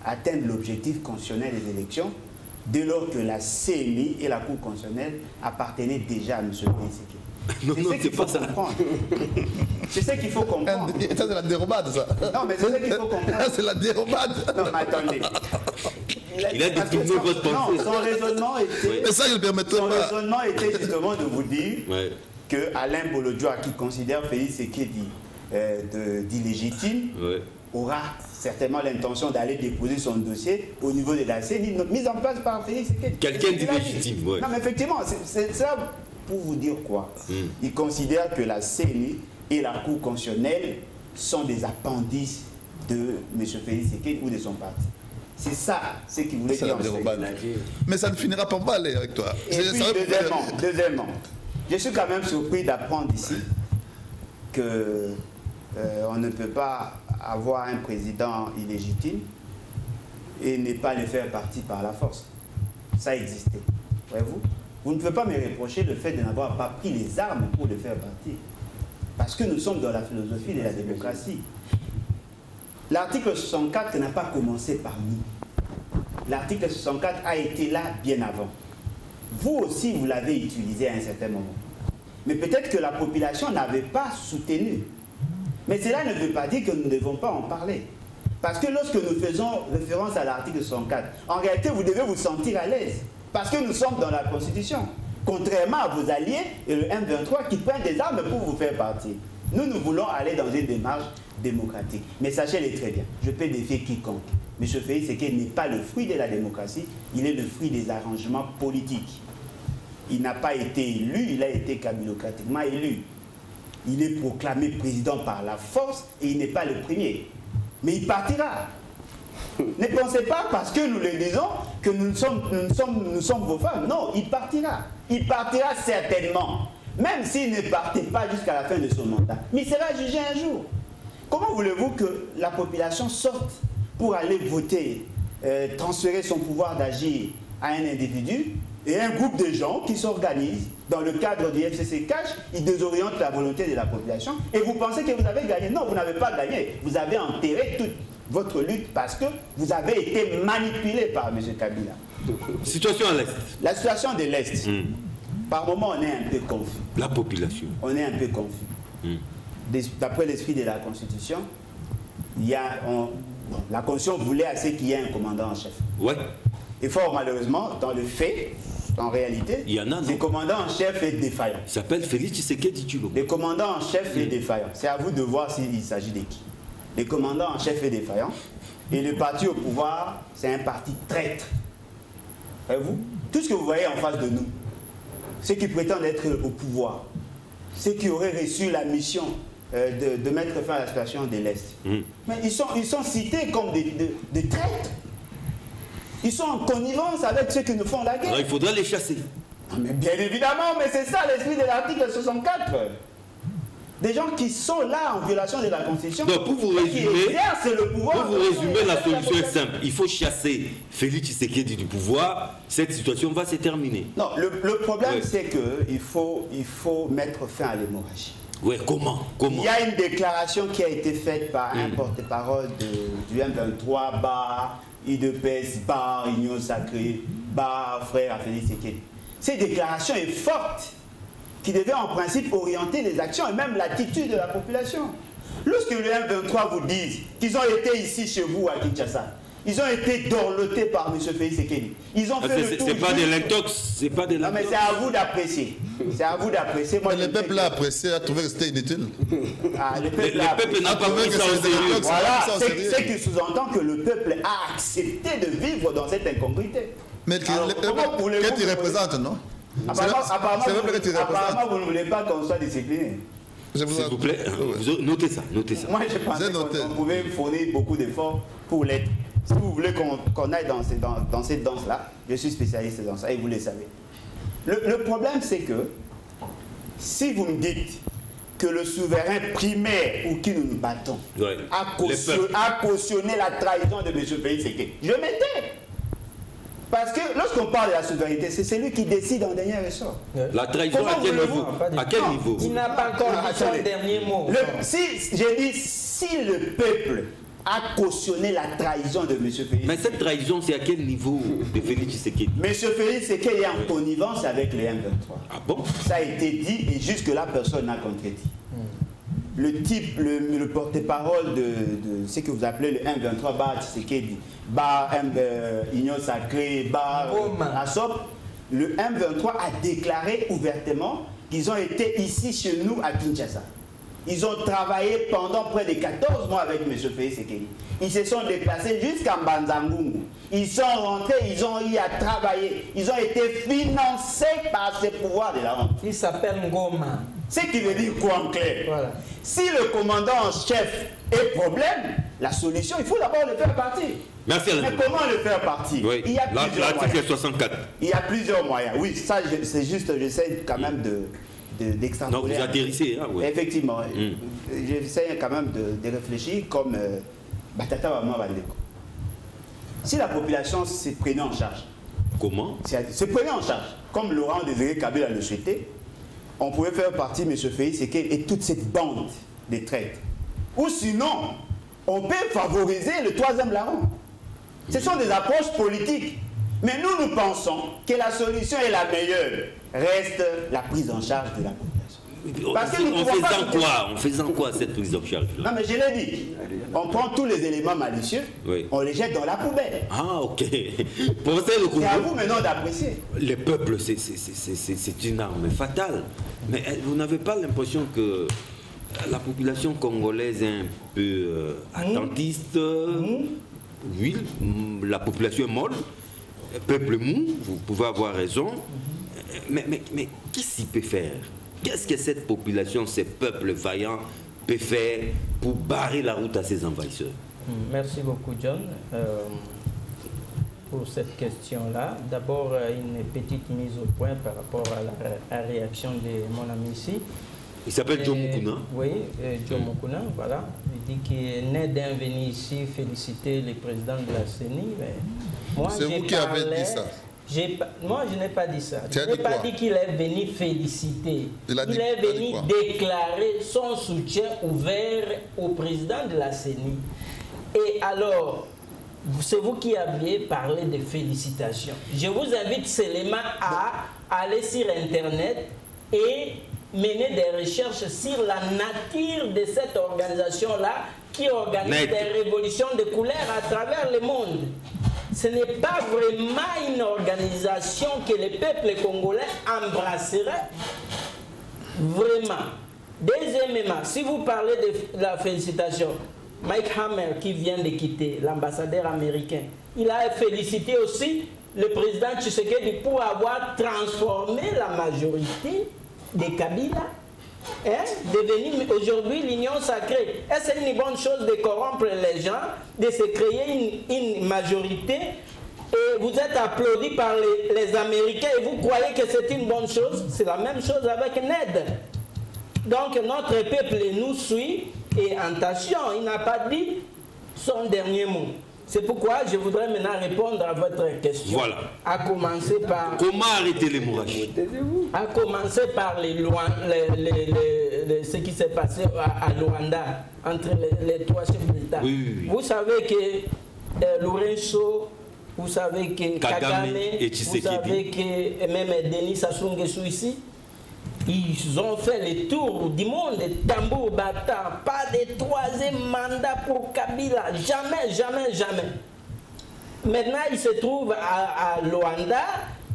[SPEAKER 6] atteindre l'objectif constitutionnel des élections dès lors que la CENI et la Cour constitutionnelle appartenaient déjà à M. Félix Tshisekedi?
[SPEAKER 1] Non, c'est pas ça.
[SPEAKER 6] C'est ce qu'il faut comprendre.
[SPEAKER 2] Ça, c'est la dérobade, ça.
[SPEAKER 6] Non, mais c'est ce qu'il faut comprendre.
[SPEAKER 2] C'est la dérobade.
[SPEAKER 6] Non, mais attendez.
[SPEAKER 1] Il a détourné votre pensée.
[SPEAKER 6] Non, son raisonnement était...
[SPEAKER 2] Mais ça, je le permettrai pas.
[SPEAKER 6] Son raisonnement était justement de vous dire que Alain Bolodjoa, qui considère Félix Tshisekedi d'illégitime, aura certainement l'intention d'aller déposer son dossier au niveau de la CENI, mise en place par Félix Tshisekedi.
[SPEAKER 1] Quelqu'un d'illégitime, oui.
[SPEAKER 6] Non, mais effectivement, c'est ça pour vous dire quoi? Il considère que la CENI et la Cour constitutionnelle sont des appendices de M. Félix Tshisekedi ou de son parti. C'est ça, ce qu'il voulait dire.
[SPEAKER 2] Mais ça ne finira pas mal avec toi.
[SPEAKER 6] Et puis, deuxièmement, je suis quand même surpris d'apprendre ici que on ne peut pas avoir un président illégitime et ne pas le faire partie par la force. Ça existait. Voyez-vous? Vous ne pouvez pas me reprocher le fait de n'avoir pas pris les armes pour le faire partie. Parce que nous sommes dans la philosophie de la démocratie. L'article 64 n'a pas commencé par nous. L'article 64 a été là bien avant. Vous aussi, vous l'avez utilisé à un certain moment. Mais peut-être que la population n'avait pas soutenu. Mais cela ne veut pas dire que nous ne devons pas en parler. Parce que lorsque nous faisons référence à l'article 64, en réalité, vous devez vous sentir à l'aise. Parce que nous sommes dans la Constitution. Contrairement à vos alliés et le M23 qui prennent des armes pour vous faire partir. Nous voulons aller dans une démarche démocratique. Mais sachez-le très bien, je peux défier quiconque. M. Félix Tshisekedi n'est pas le fruit de la démocratie, il est le fruit des arrangements politiques. Il n'a pas été élu, il a été kabilocratiquement élu. Il est proclamé président par la force et il n'est pas le premier. Mais il partira. Ne pensez pas parce que nous le disons que nous sommes vos femmes. Non, il partira. Il partira certainement. Même s'il ne partait pas jusqu'à la fin de son mandat. Mais il sera jugé un jour. Comment voulez-vous que la population sorte pour aller voter, transférer son pouvoir d'agir à un individu et un groupe de gens qui s'organisent dans le cadre du FCC Cash, ils désorientent la volonté de la population et vous pensez que vous avez gagné? Non, vous n'avez pas gagné. Vous avez enterré toute votre lutte parce que vous avez été manipulé par M. Kabila.
[SPEAKER 1] Situation à l'Est.
[SPEAKER 6] La situation de l'Est, par moment on est un peu confus.
[SPEAKER 1] La population.
[SPEAKER 6] On est un peu confus. D'après l'esprit de la Constitution, la Constitution voulait assez qu'il y ait un commandant en chef.
[SPEAKER 1] Ouais.
[SPEAKER 6] Et fort malheureusement, dans le fait, en réalité,
[SPEAKER 1] il y en a,
[SPEAKER 6] le commandant en chef est défaillant.
[SPEAKER 1] Il s'appelle Félix Tshisekedi Tshilombo.
[SPEAKER 6] Le commandant en chef est défaillant. C'est à vous de voir s'il s'agit de qui. Le commandant en chef est défaillant. Et le parti au pouvoir, c'est un parti traître. Voyez-vous? Tout ce que vous voyez en face de nous, ceux qui prétendent être au pouvoir, ceux qui auraient reçu la mission de mettre fin à la situation de l'Est. Mais ils sont cités comme des traîtres. Ils sont en connivence avec ceux qui nous font la guerre.
[SPEAKER 1] Alors, il faudra les chasser.
[SPEAKER 6] Mais bien évidemment, mais c'est ça l'esprit de l'article 64. Des gens qui sont là en violation de la Constitution.
[SPEAKER 1] Donc, pour vous résumer, la solution est simple. Il faut chasser Félix Tshisekedi du pouvoir. Cette situation va se terminer.
[SPEAKER 6] Non, le problème, c'est qu'il faut mettre fin à l'hémorragie.
[SPEAKER 1] Oui, comment?
[SPEAKER 6] Il y a une déclaration qui a été faite par un porte-parole du M23, bar IDPS, bar Union Sacrée, bar frère Félix Tshisekedi. Cette déclaration est forte, qui devait en principe orienter les actions et même l'attitude de la population. Lorsque le M23 vous dit qu'ils ont été ici chez vous à Kinshasa, ils ont été dorlotés par M. Félix Tshisekedi. Ils ont fait le tour.
[SPEAKER 1] C'est pas de l'intox, c'est pas de l'intox.
[SPEAKER 6] Non mais c'est à vous d'apprécier. C'est à vous d'apprécier.
[SPEAKER 2] Le peuple l'a apprécié, a trouvé que c'était inutile.
[SPEAKER 6] Le peuple
[SPEAKER 1] n'a pas pris ça au sérieux.
[SPEAKER 6] Voilà, c'est qui sous-entend que le peuple a accepté de vivre dans cette incongruité.
[SPEAKER 2] Mais que tu représentes, non?
[SPEAKER 6] Apparemment, vous ne voulez pas qu'on soit discipliné.
[SPEAKER 1] S'il vous plaît, notez ça.
[SPEAKER 6] Moi, je pensais qu'on pouvait fournir beaucoup d'efforts pour l'être. Si vous voulez qu'on aille dans cette danse-là, je suis spécialiste dans ça et vous le savez. Le problème, c'est que si vous me dites que le souverain primaire pour qui nous nous battons a cautionné la trahison de M. Félix Tshisekedi, je m'étais. Parce que lorsqu'on parle de la souveraineté, c'est celui qui décide en dernier ressort.
[SPEAKER 1] La trahison à quel niveau? À quel niveau?
[SPEAKER 4] Il n'a pas encore dit son dernier mot.
[SPEAKER 6] J'ai dit, si le peuple a cautionné la trahison de M. Félix.
[SPEAKER 1] Mais cette trahison, c'est à quel niveau de Félix Tshisekedi?
[SPEAKER 6] M. Félix Tshisekedi est en connivence avec les M23.
[SPEAKER 1] Ah bon?
[SPEAKER 6] Ça a été dit et jusque-là, personne n'a contredit. Le porte-parole de ce que vous appelez le M23, Bar Tshisekedi, Bar Union Sacrée, Bar Assop, le M23 a déclaré ouvertement qu'ils ont été ici chez nous à Kinshasa. Ils ont travaillé pendant près de 14 mois avec M. Félix Tshisekedi. Ils se sont déplacés jusqu'à Mbanzangungu. Ils sont rentrés, ils ont eu à travailler. Ils ont été financés par ces pouvoirs de la honte.
[SPEAKER 4] Il s'appelle Ngoma.
[SPEAKER 6] Ce qui veut dire quoi en clair? Voilà. Si le commandant en chef est problème, la solution, il faut d'abord le faire partir.
[SPEAKER 1] Merci Alain.
[SPEAKER 6] Mais comment le faire partir?
[SPEAKER 1] Oui.
[SPEAKER 6] Il y a plusieurs moyens.
[SPEAKER 1] L'article 64.
[SPEAKER 6] Il y a plusieurs moyens. Oui, ça, c'est juste, j'essaie quand même d'extrapoler.
[SPEAKER 1] Non, vous atterrissez. Hein, oui.
[SPEAKER 6] Effectivement. J'essaie quand même de réfléchir comme Batata Wama Bandeko. Si la population se prenait en charge.
[SPEAKER 1] Comment?
[SPEAKER 6] Se prenait en charge. Comme Laurent Désiré Kabila le souhaitait, on pouvait faire partie de M. Félix et toute cette bande de traîtres. Ou sinon, on peut favoriser le troisième larron. Ce sont des approches politiques. Mais nous pensons que la solution est la meilleure. Reste la prise en charge de la population.
[SPEAKER 1] Parce que on faisait quoi cette prise en charge là?
[SPEAKER 6] Non mais je l'ai dit. On prend tous les éléments malicieux, on les jette dans la poubelle.
[SPEAKER 1] Ah ok.
[SPEAKER 6] C'est à vous maintenant d'apprécier.
[SPEAKER 1] Le peuple, c'est une arme fatale. Mais vous n'avez pas l'impression que la population congolaise est un peu attentiste? Oui, la population est molle. Le peuple mou, vous pouvez avoir raison. Mais qu'est-ce qu'il peut faire? Qu'est-ce que cette population, ces peuples vaillants, peut faire pour barrer la route à ces envahisseurs?
[SPEAKER 4] Merci beaucoup, John, pour cette question-là. D'abord, une petite mise au point par rapport à la réaction de mon ami ici.
[SPEAKER 1] Il s'appelle Joe Mukuna.
[SPEAKER 4] Oui, Joe Mukuna, voilà. Il dit qu'il est né d'un venu ici féliciter le président de la CENI.
[SPEAKER 2] C'est vous qui avez dit ça.
[SPEAKER 4] Moi, je n'ai pas dit ça.
[SPEAKER 2] Tu
[SPEAKER 4] Je n'ai pas dit qu'il est venu féliciter. Il est venu déclarer son soutien ouvert au président de la CENI. Et alors, c'est vous qui aviez parlé de félicitations. Je vous invite seulement à aller sur Internet et mener des recherches sur la nature de cette organisation-là qui organise des révolutions de couleurs à travers le monde. Ce n'est pas vraiment une organisation que le peuple congolais embrasserait. Vraiment. Deuxièmement, si vous parlez de la félicitation, Mike Hammer qui vient de quitter, l'ambassadeur américain, il a félicité aussi le président Tshisekedi pour avoir transformé la majorité de Kabila, devenir aujourd'hui l'union sacrée. Est-ce une bonne chose de corrompre les gens, de se créer une majorité et vous êtes applaudi par les Américains et vous croyez que c'est une bonne chose? C'est la même chose avec Ned. Donc notre peuple nous suit et attention, il n'a pas dit son dernier mot. C'est pourquoi je voudrais maintenant répondre à votre question.
[SPEAKER 1] Voilà.
[SPEAKER 4] À commencer par...
[SPEAKER 1] Comment arrêter l'hémorragie?
[SPEAKER 4] À commencer par ce qui s'est passé à Luanda, entre les trois chefs d'État.
[SPEAKER 1] Oui.
[SPEAKER 4] Vous savez que Lourenço, vous savez que Kagame
[SPEAKER 1] et
[SPEAKER 4] vous savez que même Denis Sassou Nguesso ici, ils ont fait le tour du monde, tambour battant, pas de troisième mandat pour Kabila, jamais, jamais, jamais. Maintenant, ils se trouvent à Luanda,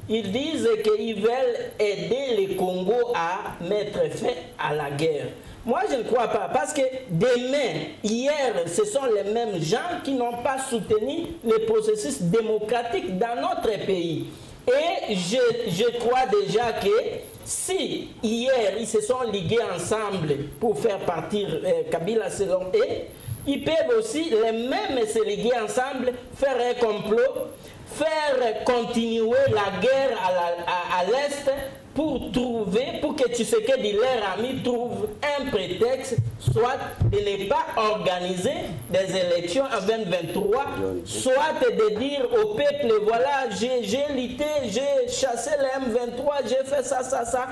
[SPEAKER 4] ils disent qu'ils veulent aider le Congo à mettre fin à la guerre. Moi, je ne crois pas, parce que demain, hier, ce sont les mêmes gens qui n'ont pas soutenu le processus démocratique dans notre pays. Et je crois déjà que si hier ils se sont ligués ensemble pour faire partir Kabila selon eux, ils peuvent aussi les mêmes se liguer ensemble, faire un complot, faire continuer la guerre à l'Est pour que Tshisekedi, leur ami, trouve un prétexte, soit de ne pas organiser des élections en 2023, soit de dire au peuple, voilà, j'ai lutté, j'ai chassé les M23, j'ai fait ça, ça, ça.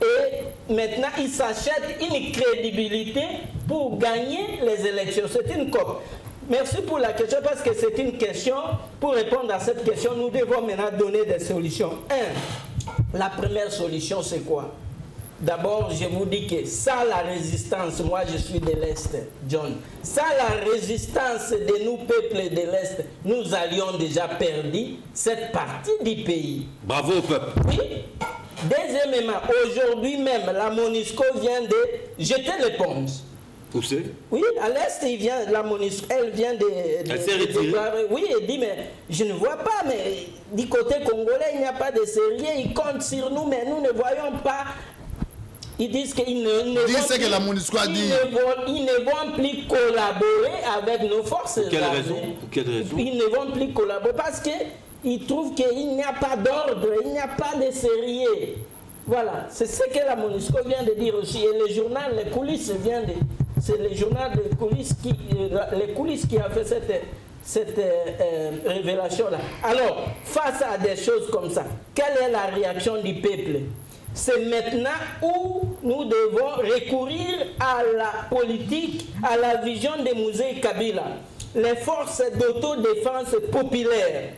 [SPEAKER 4] Et maintenant, ils s'achètent une crédibilité pour gagner les élections. C'est une COP. Merci pour la question, parce que c'est une question. Pour répondre à cette question, nous devons maintenant donner des solutions. La première solution, c'est quoi? D'abord, je vous dis que sans la résistance, moi je suis de l'Est, John, sans la résistance de nous, peuples de l'Est, nous allions déjà perdu cette partie du pays.
[SPEAKER 1] Bravo au peuple.
[SPEAKER 4] Oui. Deuxièmement, aujourd'hui même, la MONUSCO vient de jeter l'éponge.
[SPEAKER 1] Où c'est?
[SPEAKER 4] Oui, à l'Est, la MONUSCO, elle vient de
[SPEAKER 1] elle s'est retirée.
[SPEAKER 4] Oui, elle dit, mais je ne vois pas, mais du côté congolais, il n'y a pas de sérieux, ils comptent sur nous, mais nous ne voyons pas. Ils disent qu'ils ne vont plus collaborer avec nos forces.
[SPEAKER 1] Pour quelle raison? Pour quelle raison?
[SPEAKER 4] Ils ne vont plus collaborer parce qu'ils trouvent qu'il n'y a pas d'ordre, il n'y a pas de sérieux. Voilà, c'est ce que la MONUSCO vient de dire aussi. Et le journal Les Coulisses vient de... C'est le journal Les Coulisses qui a fait cette révélation-là. Alors, face à des choses comme ça, quelle est la réaction du peuple? C'est maintenant où nous devons recourir à la politique, à la vision de Mouzé Kabila. Les forces d'autodéfense populaire,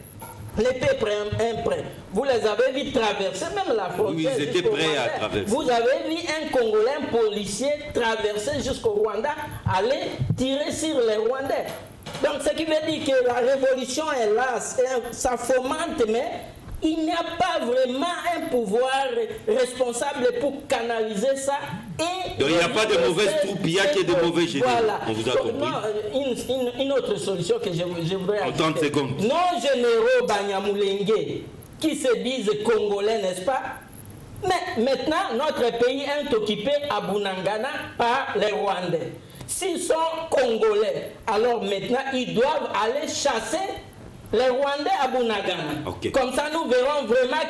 [SPEAKER 4] les peuples imprêts, vous les avez vus traverser même la frontière.
[SPEAKER 1] Oui, ils étaient prêts à traverser.
[SPEAKER 4] Vous avez vu un Congolais, un policier traverser jusqu'au Rwanda, aller tirer sur les Rwandais. Donc ce qui veut dire que la révolution est là, ça fomente, mais il n'y a pas vraiment un pouvoir responsable pour canaliser ça. Et
[SPEAKER 1] donc il n'y a pas de mauvaises troupes, il n'y a que de mauvais généraux. Voilà. On vous a compris.
[SPEAKER 4] Non, une autre solution que je voudrais
[SPEAKER 1] en 30 secondes.
[SPEAKER 4] Nos généraux Banyamulenge qui se disent congolais, n'est-ce pas? Mais maintenant, notre pays est occupé à Bunagana par les Rwandais. s'ils sont Congolais, alors maintenant ils doivent aller chasser les Rwandais à Bunagana.
[SPEAKER 1] Okay.
[SPEAKER 4] Comme ça, nous verrons vraiment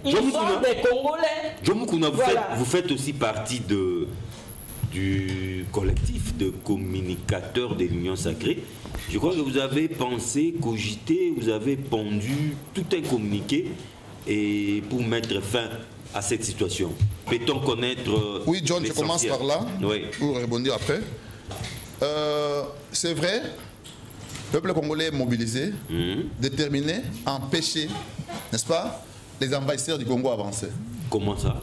[SPEAKER 4] qu'ils sont des Congolais.
[SPEAKER 1] Jomukuna,
[SPEAKER 4] Voilà.
[SPEAKER 1] vous faites aussi partie du collectif de communicateurs de l'Union Sacrée. Je crois que vous avez pensé, cogité, vous avez pondu tout un communiqué et pour mettre fin à cette situation. Peut-on connaître...
[SPEAKER 2] Oui, John, je commence par là,
[SPEAKER 1] oui,
[SPEAKER 2] pour répondre après. C'est vrai, le peuple congolais est mobilisé, déterminé à empêcher, n'est-ce pas, les envahisseurs du Congo avancer.
[SPEAKER 1] Comment ça?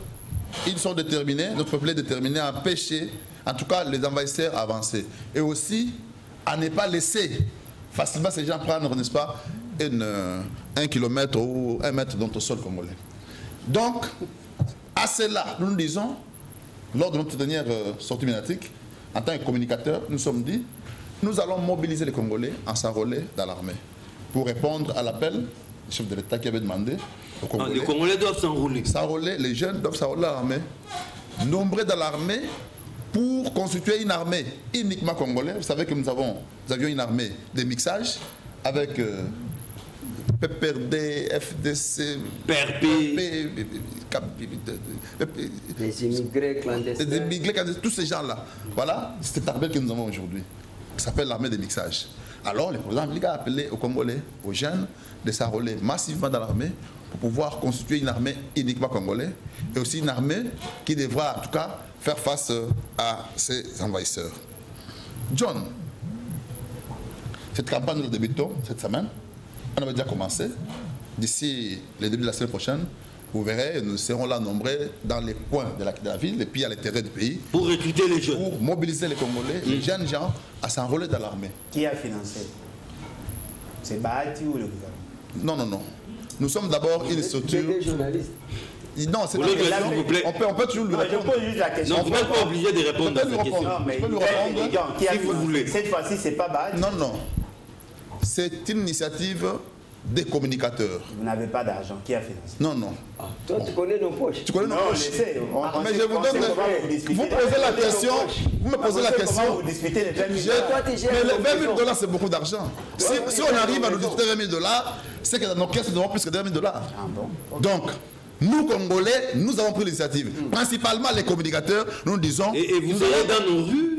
[SPEAKER 2] Ils sont déterminés, notre peuple est déterminé à empêcher, en tout cas, les envahisseurs à avancer. Et aussi, à ne pas laisser facilement ces gens prendre, n'est-ce pas, 1 kilomètre ou 1 mètre dans le sol congolais. Donc, à cela, nous disons, lors de notre dernière sortie médiatique, en tant que communicateur, nous sommes dit, nous allons mobiliser les Congolais en s'enrôler dans l'armée pour répondre à l'appel du chef de l'État qui avait demandé aux Congolais.
[SPEAKER 1] Les Congolais doivent s'enrôler.
[SPEAKER 2] S'enrôler, les jeunes doivent s'enrôler dans l'armée. Nombreux dans l'armée pour constituer une armée uniquement congolaise. Vous savez que nous avions une armée de mixage avec PPRD, FDC,
[SPEAKER 1] PRP,
[SPEAKER 3] les immigrés clandestins,
[SPEAKER 2] tous ces gens-là. Voilà, c'est cette armée que nous avons aujourd'hui, qui s'appelle l'armée de mixage. Alors, le président a appelé aux Congolais, aux jeunes, de s'enrôler massivement dans l'armée pour pouvoir constituer une armée uniquement congolaise et aussi une armée qui devra, en tout cas, faire face à ces envahisseurs. John, cette campagne, nous la débutons cette semaine. On avait déjà commencé. D'ici le début de la semaine prochaine, vous verrez, nous serons là nombreux dans les coins de la ville et puis à l'intérieur du pays.
[SPEAKER 1] Pour recruter les jeunes.
[SPEAKER 2] Pour mobiliser les Congolais, les jeunes gens, à s'enrôler dans l'armée.
[SPEAKER 6] Qui a financé? C'est Bahati ou le gouvernement?
[SPEAKER 2] Non, non, non. Nous sommes d'abord une structure.
[SPEAKER 3] des journalistes.
[SPEAKER 2] Non, c'est pas
[SPEAKER 1] s'il vous plaît.
[SPEAKER 2] on peut toujours lui
[SPEAKER 6] Je
[SPEAKER 2] répondre.
[SPEAKER 6] pose juste la question.
[SPEAKER 1] Non, vous n'êtes pas obligé de répondre à cette question.
[SPEAKER 6] Non, mais
[SPEAKER 2] Je peux lui répondre.
[SPEAKER 6] qui a
[SPEAKER 1] si vous
[SPEAKER 6] financé?
[SPEAKER 1] voulez.
[SPEAKER 6] Cette fois-ci, c'est pas Bahati.
[SPEAKER 2] Non, non. C'est une initiative des communicateurs.
[SPEAKER 6] Vous n'avez pas d'argent. Qui a financé?
[SPEAKER 2] Non, non.
[SPEAKER 3] Ah, toi, tu connais nos poches.
[SPEAKER 2] Tu connais nos
[SPEAKER 6] Non, on le
[SPEAKER 2] poches.
[SPEAKER 6] sait.
[SPEAKER 2] Mais je vous donne. Vous posez la question. Vous me posez la question.
[SPEAKER 6] Vous disputez les 20 000
[SPEAKER 2] J'ai-
[SPEAKER 3] Toi, tu gères
[SPEAKER 2] Mais
[SPEAKER 3] nos
[SPEAKER 2] les 20 000
[SPEAKER 3] questions.
[SPEAKER 2] $, c'est beaucoup d'argent. Si on arrive à nous discuter 20 000 $, c'est que dans nos caisses, nous avons plus que 20 000 $.
[SPEAKER 6] Ah bon?
[SPEAKER 2] Donc, nous, Congolais, nous avons pris l'initiative. Principalement les communicateurs, nous disons...
[SPEAKER 1] Et vous
[SPEAKER 2] nous
[SPEAKER 1] allez
[SPEAKER 2] allons-
[SPEAKER 1] dans nos rues.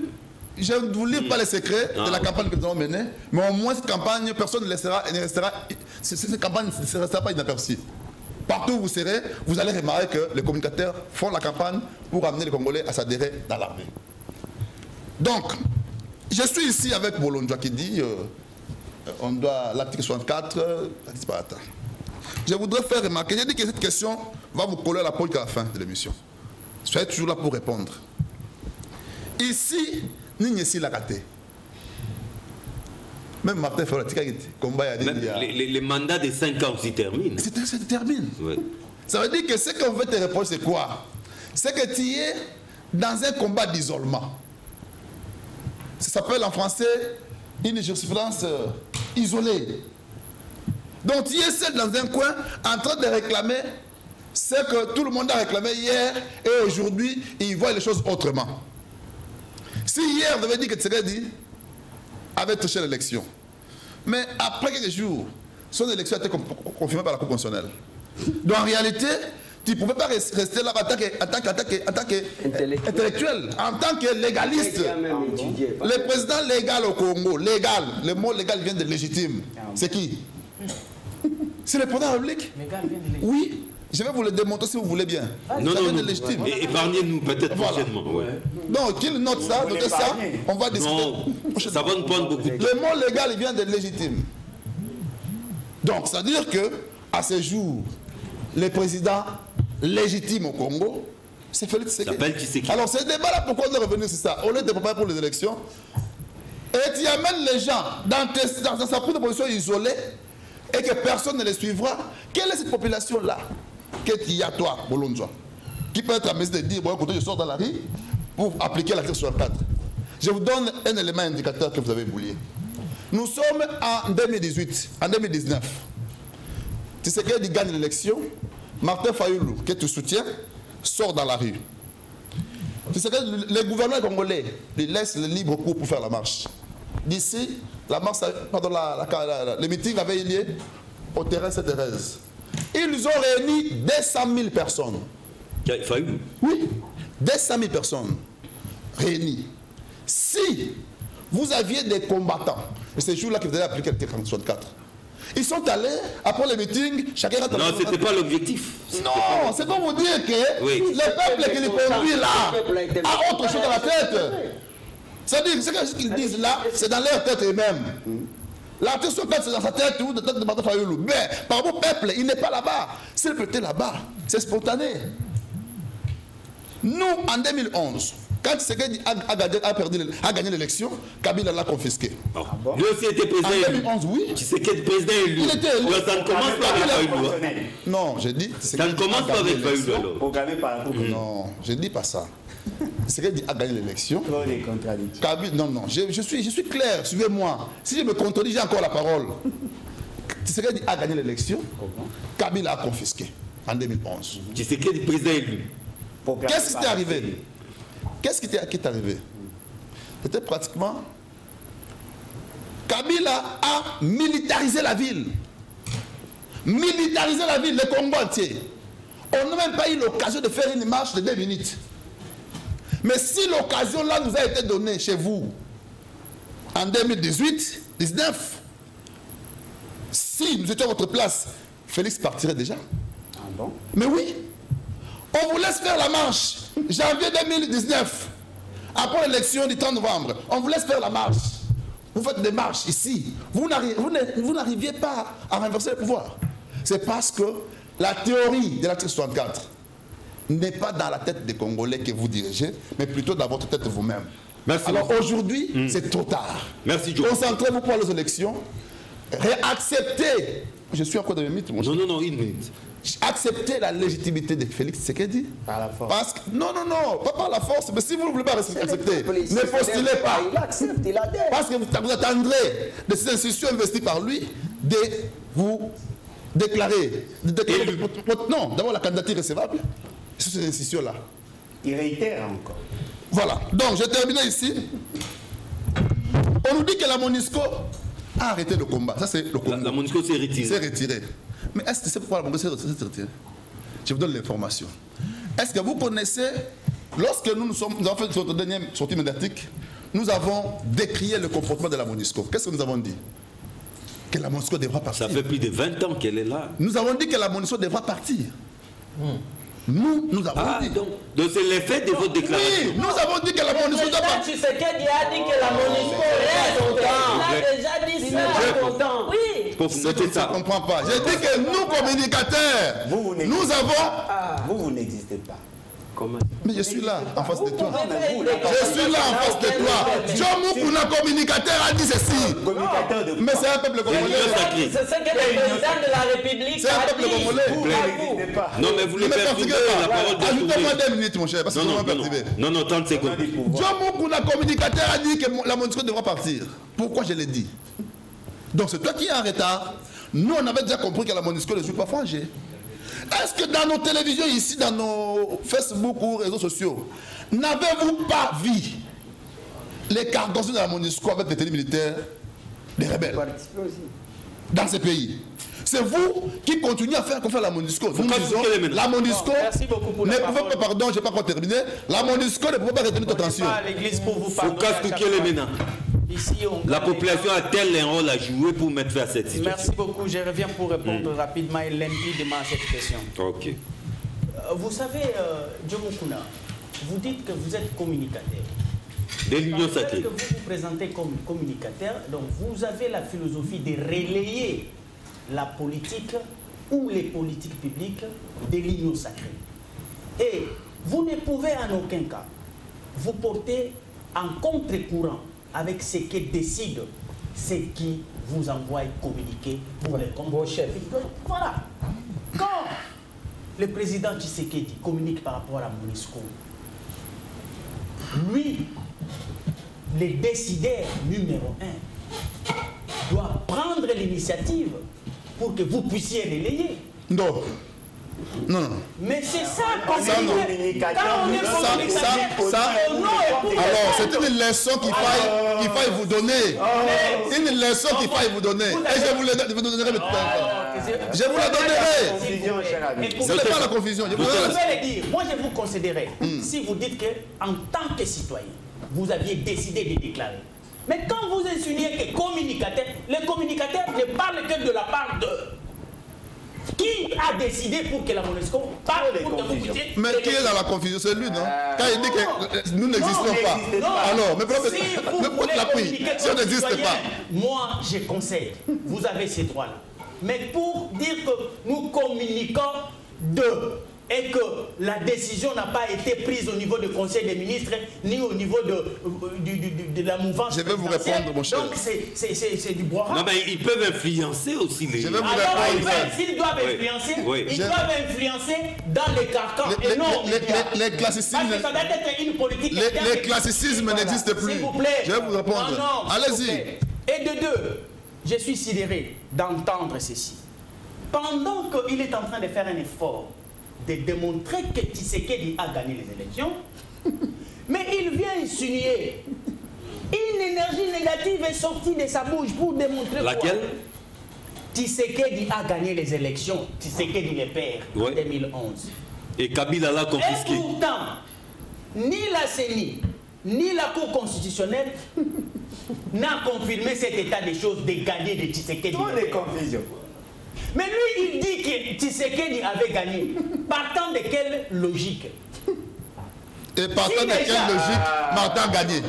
[SPEAKER 2] Je ne vous livre pas les secrets de la campagne que nous avons menée, mais au moins cette campagne, personne ne restera, cette campagne ne restera pas inaperçue. Partout où vous serez, vous allez remarquer que les communicateurs font la campagne pour amener les Congolais à s'adhérer dans l'armée. Donc, je suis ici avec Bolondjoa qui dit on doit l'article 64 disparaître. Je voudrais faire remarquer, j'ai dit que cette question va vous coller à la peau jusqu'à la fin de l'émission. Soyez toujours là pour répondre. Ici, nous n'y sommes pas ratés. Même Martin Ferratica, combat
[SPEAKER 1] Les mandats de 5 ans s'y terminent.
[SPEAKER 2] ça termine.
[SPEAKER 1] Ouais.
[SPEAKER 2] Ça veut dire que ce qu'on veut te répondre, c'est quoi? C'est que tu es dans un combat d'isolement. Ça s'appelle en français une jurisprudence isolée. Donc tu es seul dans un coin en train de réclamer ce que tout le monde a réclamé hier et aujourd'hui, il voit les choses autrement. Si hier, on avait dit que Tshisekedi avait touché l'élection, mais après quelques jours, son élection a été confirmée par la Cour constitutionnelle. Donc en réalité, tu ne pouvais pas rester là en tant qu'intellectuel, en tant que légaliste. Le président légal au Congo, légal, le mot légal vient de légitime. C'est qui? C'est le président de la République? Oui. Je vais vous le démontrer si vous voulez bien.
[SPEAKER 1] Non,
[SPEAKER 2] Ça
[SPEAKER 1] non,
[SPEAKER 2] vient de
[SPEAKER 1] non.
[SPEAKER 2] légitime.
[SPEAKER 1] Épargnez-nous peut-être
[SPEAKER 2] Voilà.
[SPEAKER 1] prochainement. Ouais.
[SPEAKER 2] Donc, qu'il note ça,
[SPEAKER 6] Vous
[SPEAKER 2] notez ça,
[SPEAKER 6] l'épargnez.
[SPEAKER 2] on va discuter.
[SPEAKER 1] Non, ça va nous prendre beaucoup de temps.
[SPEAKER 2] Le mot légal, il vient de légitime. Donc, ça veut dire que à ce jour, le président légitime au Congo, c'est Félix
[SPEAKER 1] s'appelle
[SPEAKER 2] Tshisekedi.
[SPEAKER 1] Tshisekedi.
[SPEAKER 2] Alors, ce débat-là, pourquoi on est revenu sur ça? Au lieu de préparer pour les élections, et tu amènes les gens dans sa propre position isolée et que personne ne les suivra. Quelle est cette population-là qu'il y a toi, Bolondjoa, qui peut être à mesure de dire, bon, écoutez, je sors dans la rue pour appliquer l'article 64. Je vous donne un élément indicateur que vous avez oublié. Nous sommes en 2018, en 2019. Tshisekedi gagne l'élection. Martin Fayoulou, que tu soutiens, sort dans la rue. Tu sais que les gouverneurs congolais, ils laissent le libre cours pour faire la marche. D'ici, la marche, pardon, le meeting avait eu lieu au terrain Sainte-Thérèse. Ils ont réuni 200 000 personnes. Oui, 200 000 personnes réunies. Si vous aviez des combattants, et c'est ce jour-là que vous avez appliqué le 64, ils sont allés, après le meeting, chacun rentre.
[SPEAKER 1] Non, ce n'était pas l'objectif.
[SPEAKER 2] Non, c'est pour vous dire que le peuple qui les conduit là a autre chose dans la tête. C'est-à-dire, ce qu'ils disent là, c'est dans leur tête eux-mêmes. L'article 64, c'est dans sa tête ou dans la tête de Martin Fayoulou. Mais par rapport au peuple, il n'est pas là-bas. S'il peut être là-bas, c'est spontané. Nous, en 2011, quand Tshisekedi a gagné l'élection, Kabila l'a confisqué.
[SPEAKER 1] Ah bon? Lui aussi était président élu.
[SPEAKER 2] En 2011, oui.
[SPEAKER 1] Tshisekedi président élu.
[SPEAKER 2] Il était élu.
[SPEAKER 1] Ça ne commence pas avec Fayoulou.
[SPEAKER 2] Non, j'ai dit...
[SPEAKER 1] Ça ne commence pas avec Fayoulou alors.
[SPEAKER 6] Programmé par la
[SPEAKER 2] Non, je ne dis pas ça. Tshisekedi a gagné l'élection. Non, je suis clair, suivez-moi. Si je me contredis, j'ai encore la parole. Tshisekedi a gagné l'élection. Kabila a confisqué en 2011.
[SPEAKER 1] Tshisekedi président élu.
[SPEAKER 2] Qu'est-ce qui est arrivé? Qu'est-ce qui est arrivé? C'était pratiquement... Kabila a militarisé la ville. Militarisé la ville, le Congo entier. On n'a même pas eu l'occasion de faire une marche de 2 minutes. Mais si l'occasion là nous a été donnée chez vous en 2018, 19, si nous étions à votre place, Félix partirait déjà.
[SPEAKER 6] Ah bon?
[SPEAKER 2] Mais oui, on vous laisse faire la marche. Janvier 2019, après l'élection du 30 novembre, on vous laisse faire la marche. Vous faites des marches ici. Vous n'arriviez pas à renverser le pouvoir. C'est parce que la théorie de l'article 64 n'est pas dans la tête des Congolais que vous dirigez, mais plutôt dans votre tête vous-même. Alors aujourd'hui, c'est trop tard.
[SPEAKER 1] Merci, Joe.
[SPEAKER 2] Concentrez-vous pour les élections. Réacceptez. Je suis encore dans mes mythes, mon cher.
[SPEAKER 1] Non, une minute.
[SPEAKER 2] Acceptez la légitimité de Félix Tshisekedi.
[SPEAKER 6] Par la force.
[SPEAKER 2] Parce que, non, pas par la force, mais si vous ne voulez pas accepter, ne postulez pas.
[SPEAKER 3] Il accepte, il adhère.
[SPEAKER 2] Parce que vous attendrez de ces institutions investies par lui de vous déclarer. Non, d'abord la candidature recevable sur ces institutions-là.
[SPEAKER 6] Il réitère encore.
[SPEAKER 2] Voilà. Donc, je termine ici. On nous dit que la MONUSCO a arrêté le combat. Ça, c'est le combat.
[SPEAKER 1] La MONUSCO s'est retirée.
[SPEAKER 2] C'est retiré. Mais est-ce que tu sais pourquoi la MONUSCO s'est retirée? Je vous donne l'information. Est-ce que vous connaissez, lorsque nous avons fait notre dernière sortie médiatique, nous avons décrié le comportement de la MONUSCO. Qu'est-ce que nous avons dit? Que la MONUSCO devra partir.
[SPEAKER 1] Ça fait plus de 20 ans qu'elle est là.
[SPEAKER 2] Nous avons dit que la MONUSCO devra partir. Nous avons dit.
[SPEAKER 1] Donc c'est l'effet de votre déclaration.
[SPEAKER 2] Oui, nous avons dit que la MONUSCO doit partir.
[SPEAKER 4] Tshisekedi a dit que la MONUSCO reste. Il a déjà dit ça. Oui.
[SPEAKER 2] Je ne comprends pas. J'ai dit que nous, communicateurs, nous avons...
[SPEAKER 6] Vous n'existez pas.
[SPEAKER 3] Comment?
[SPEAKER 2] Mais je suis là, en face de toi.
[SPEAKER 4] Je
[SPEAKER 2] suis là, en face de toi. John Moukouna, communicateur, a dit ceci.
[SPEAKER 6] Communicateur de...
[SPEAKER 2] Mais c'est un peuple congolais.
[SPEAKER 4] C'est ce que le président de la République
[SPEAKER 2] C'est un
[SPEAKER 4] a
[SPEAKER 2] peuple
[SPEAKER 4] dit.
[SPEAKER 2] congolais.
[SPEAKER 1] Non, mais vous les perturbez la parole de
[SPEAKER 2] Ajoutez-moi 2 minutes, mon cher, parce que vous m'avez perturbé.
[SPEAKER 1] Non, 30 secondes.
[SPEAKER 2] John Moukouna, communicateur, a dit que la MONUSCO devra partir. Pourquoi je l'ai dit? Donc c'est toi qui es en retard. Nous, on avait déjà compris que la MONUSCO ne joue pas frangé. Est-ce que dans nos télévisions ici, dans nos Facebook ou réseaux sociaux, n'avez-vous pas vu les cargaisons de la MONUSCO avec les télévisions militaires des rebelles dans ces pays? C'est vous qui continuez à faire confiance à la MONUSCO. Nous disons, la MONUSCO ne pouvait pas, pardon, je n'ai pas encore terminé, la MONUSCO ne pouvait pas retenir votre attention.
[SPEAKER 1] Faut casse-couquer les ménages.
[SPEAKER 5] Ici,
[SPEAKER 1] la population a-t-elle un rôle à jouer pour mettre fin à cette situation?
[SPEAKER 5] Merci beaucoup. Je reviens pour répondre rapidement et limpidement à cette question.
[SPEAKER 1] Ok.
[SPEAKER 5] Vous savez, John Moukouna, vous dites que vous êtes communicateur.
[SPEAKER 1] De l'Union sacrée.
[SPEAKER 5] Que vous vous présentez comme communicateur, donc vous avez la philosophie de relayer la politique ou les politiques publiques de l'Union sacrée. Et vous ne pouvez en aucun cas vous porter en contre-courant avec ce que décident ceux qui vous envoient communiquer pour les vos chefs. Voilà. Quand le président Tshisekedi communique par rapport à la MONUSCO, lui, le décideur numéro 1, doit prendre l'initiative pour que vous puissiez relayer.
[SPEAKER 2] Non. Non, non.
[SPEAKER 4] Mais c'est ça qu'on
[SPEAKER 6] Quand on est communicateur,
[SPEAKER 2] alors, c'est une leçon qu'il faille vous donner. Une leçon qu'il faille vous donner. Et je vous la donnerai maintenant. Je vous la donnerai. Ce n'est pas la confusion.
[SPEAKER 5] Vous pouvez le dire. Moi, je vous considérais. Si vous dites qu'en tant que citoyen, vous aviez décidé de déclarer. Mais quand vous insinuez que communicateur, les communicateurs ne parlent que de la part de... Qui a décidé pour que la MONUSCO parle pour que vous puissiez...
[SPEAKER 2] Mais qui est dans la confusion? C'est lui, non? Quand il dit que nous n'existons pas. Alors, mais pourquoi l'appui si on n'existe pas?
[SPEAKER 5] Moi, je conseille. Vous avez ces droits-là. Mais pour dire que nous communiquons et que la décision n'a pas été prise au niveau du Conseil des ministres ni au niveau de la mouvance.
[SPEAKER 2] Je vais vous répondre, mon cher.
[SPEAKER 5] Donc c'est du bois.
[SPEAKER 1] Non, mais ils peuvent influencer aussi les...
[SPEAKER 2] Je vais vous
[SPEAKER 5] Alors,
[SPEAKER 2] répondre.
[SPEAKER 5] s'ils doivent influencer, ils doivent influencer dans les carcans et non
[SPEAKER 2] les classicismes.
[SPEAKER 5] Parce que ça doit être une politique.
[SPEAKER 2] Les classicismes n'existent plus.
[SPEAKER 5] S'il vous plaît.
[SPEAKER 2] Je vais vous répondre.
[SPEAKER 5] Non,
[SPEAKER 2] allez-y.
[SPEAKER 5] Et de deux, je suis sidéré d'entendre ceci. Pendant qu'il est en train de faire un effort de démontrer que Tshisekedi a gagné les élections, mais il vient insinuer une énergie négative est sortie de sa bouche pour démontrer
[SPEAKER 1] laquelle?
[SPEAKER 5] Tshisekedi a gagné les élections, Tshisekedi le père, en 2011.
[SPEAKER 1] Et Kabila l'a confisqué.
[SPEAKER 5] Et pourtant, ni la CENI, ni la Cour constitutionnelle n'a confirmé cet état des choses de gagner de Tshisekedi.
[SPEAKER 6] Trop de confusion.
[SPEAKER 5] Mais lui, il dit que Tshisekedi avait gagné. Partant de quelle logique?
[SPEAKER 2] Et partant de quelle logique Martin a gagné?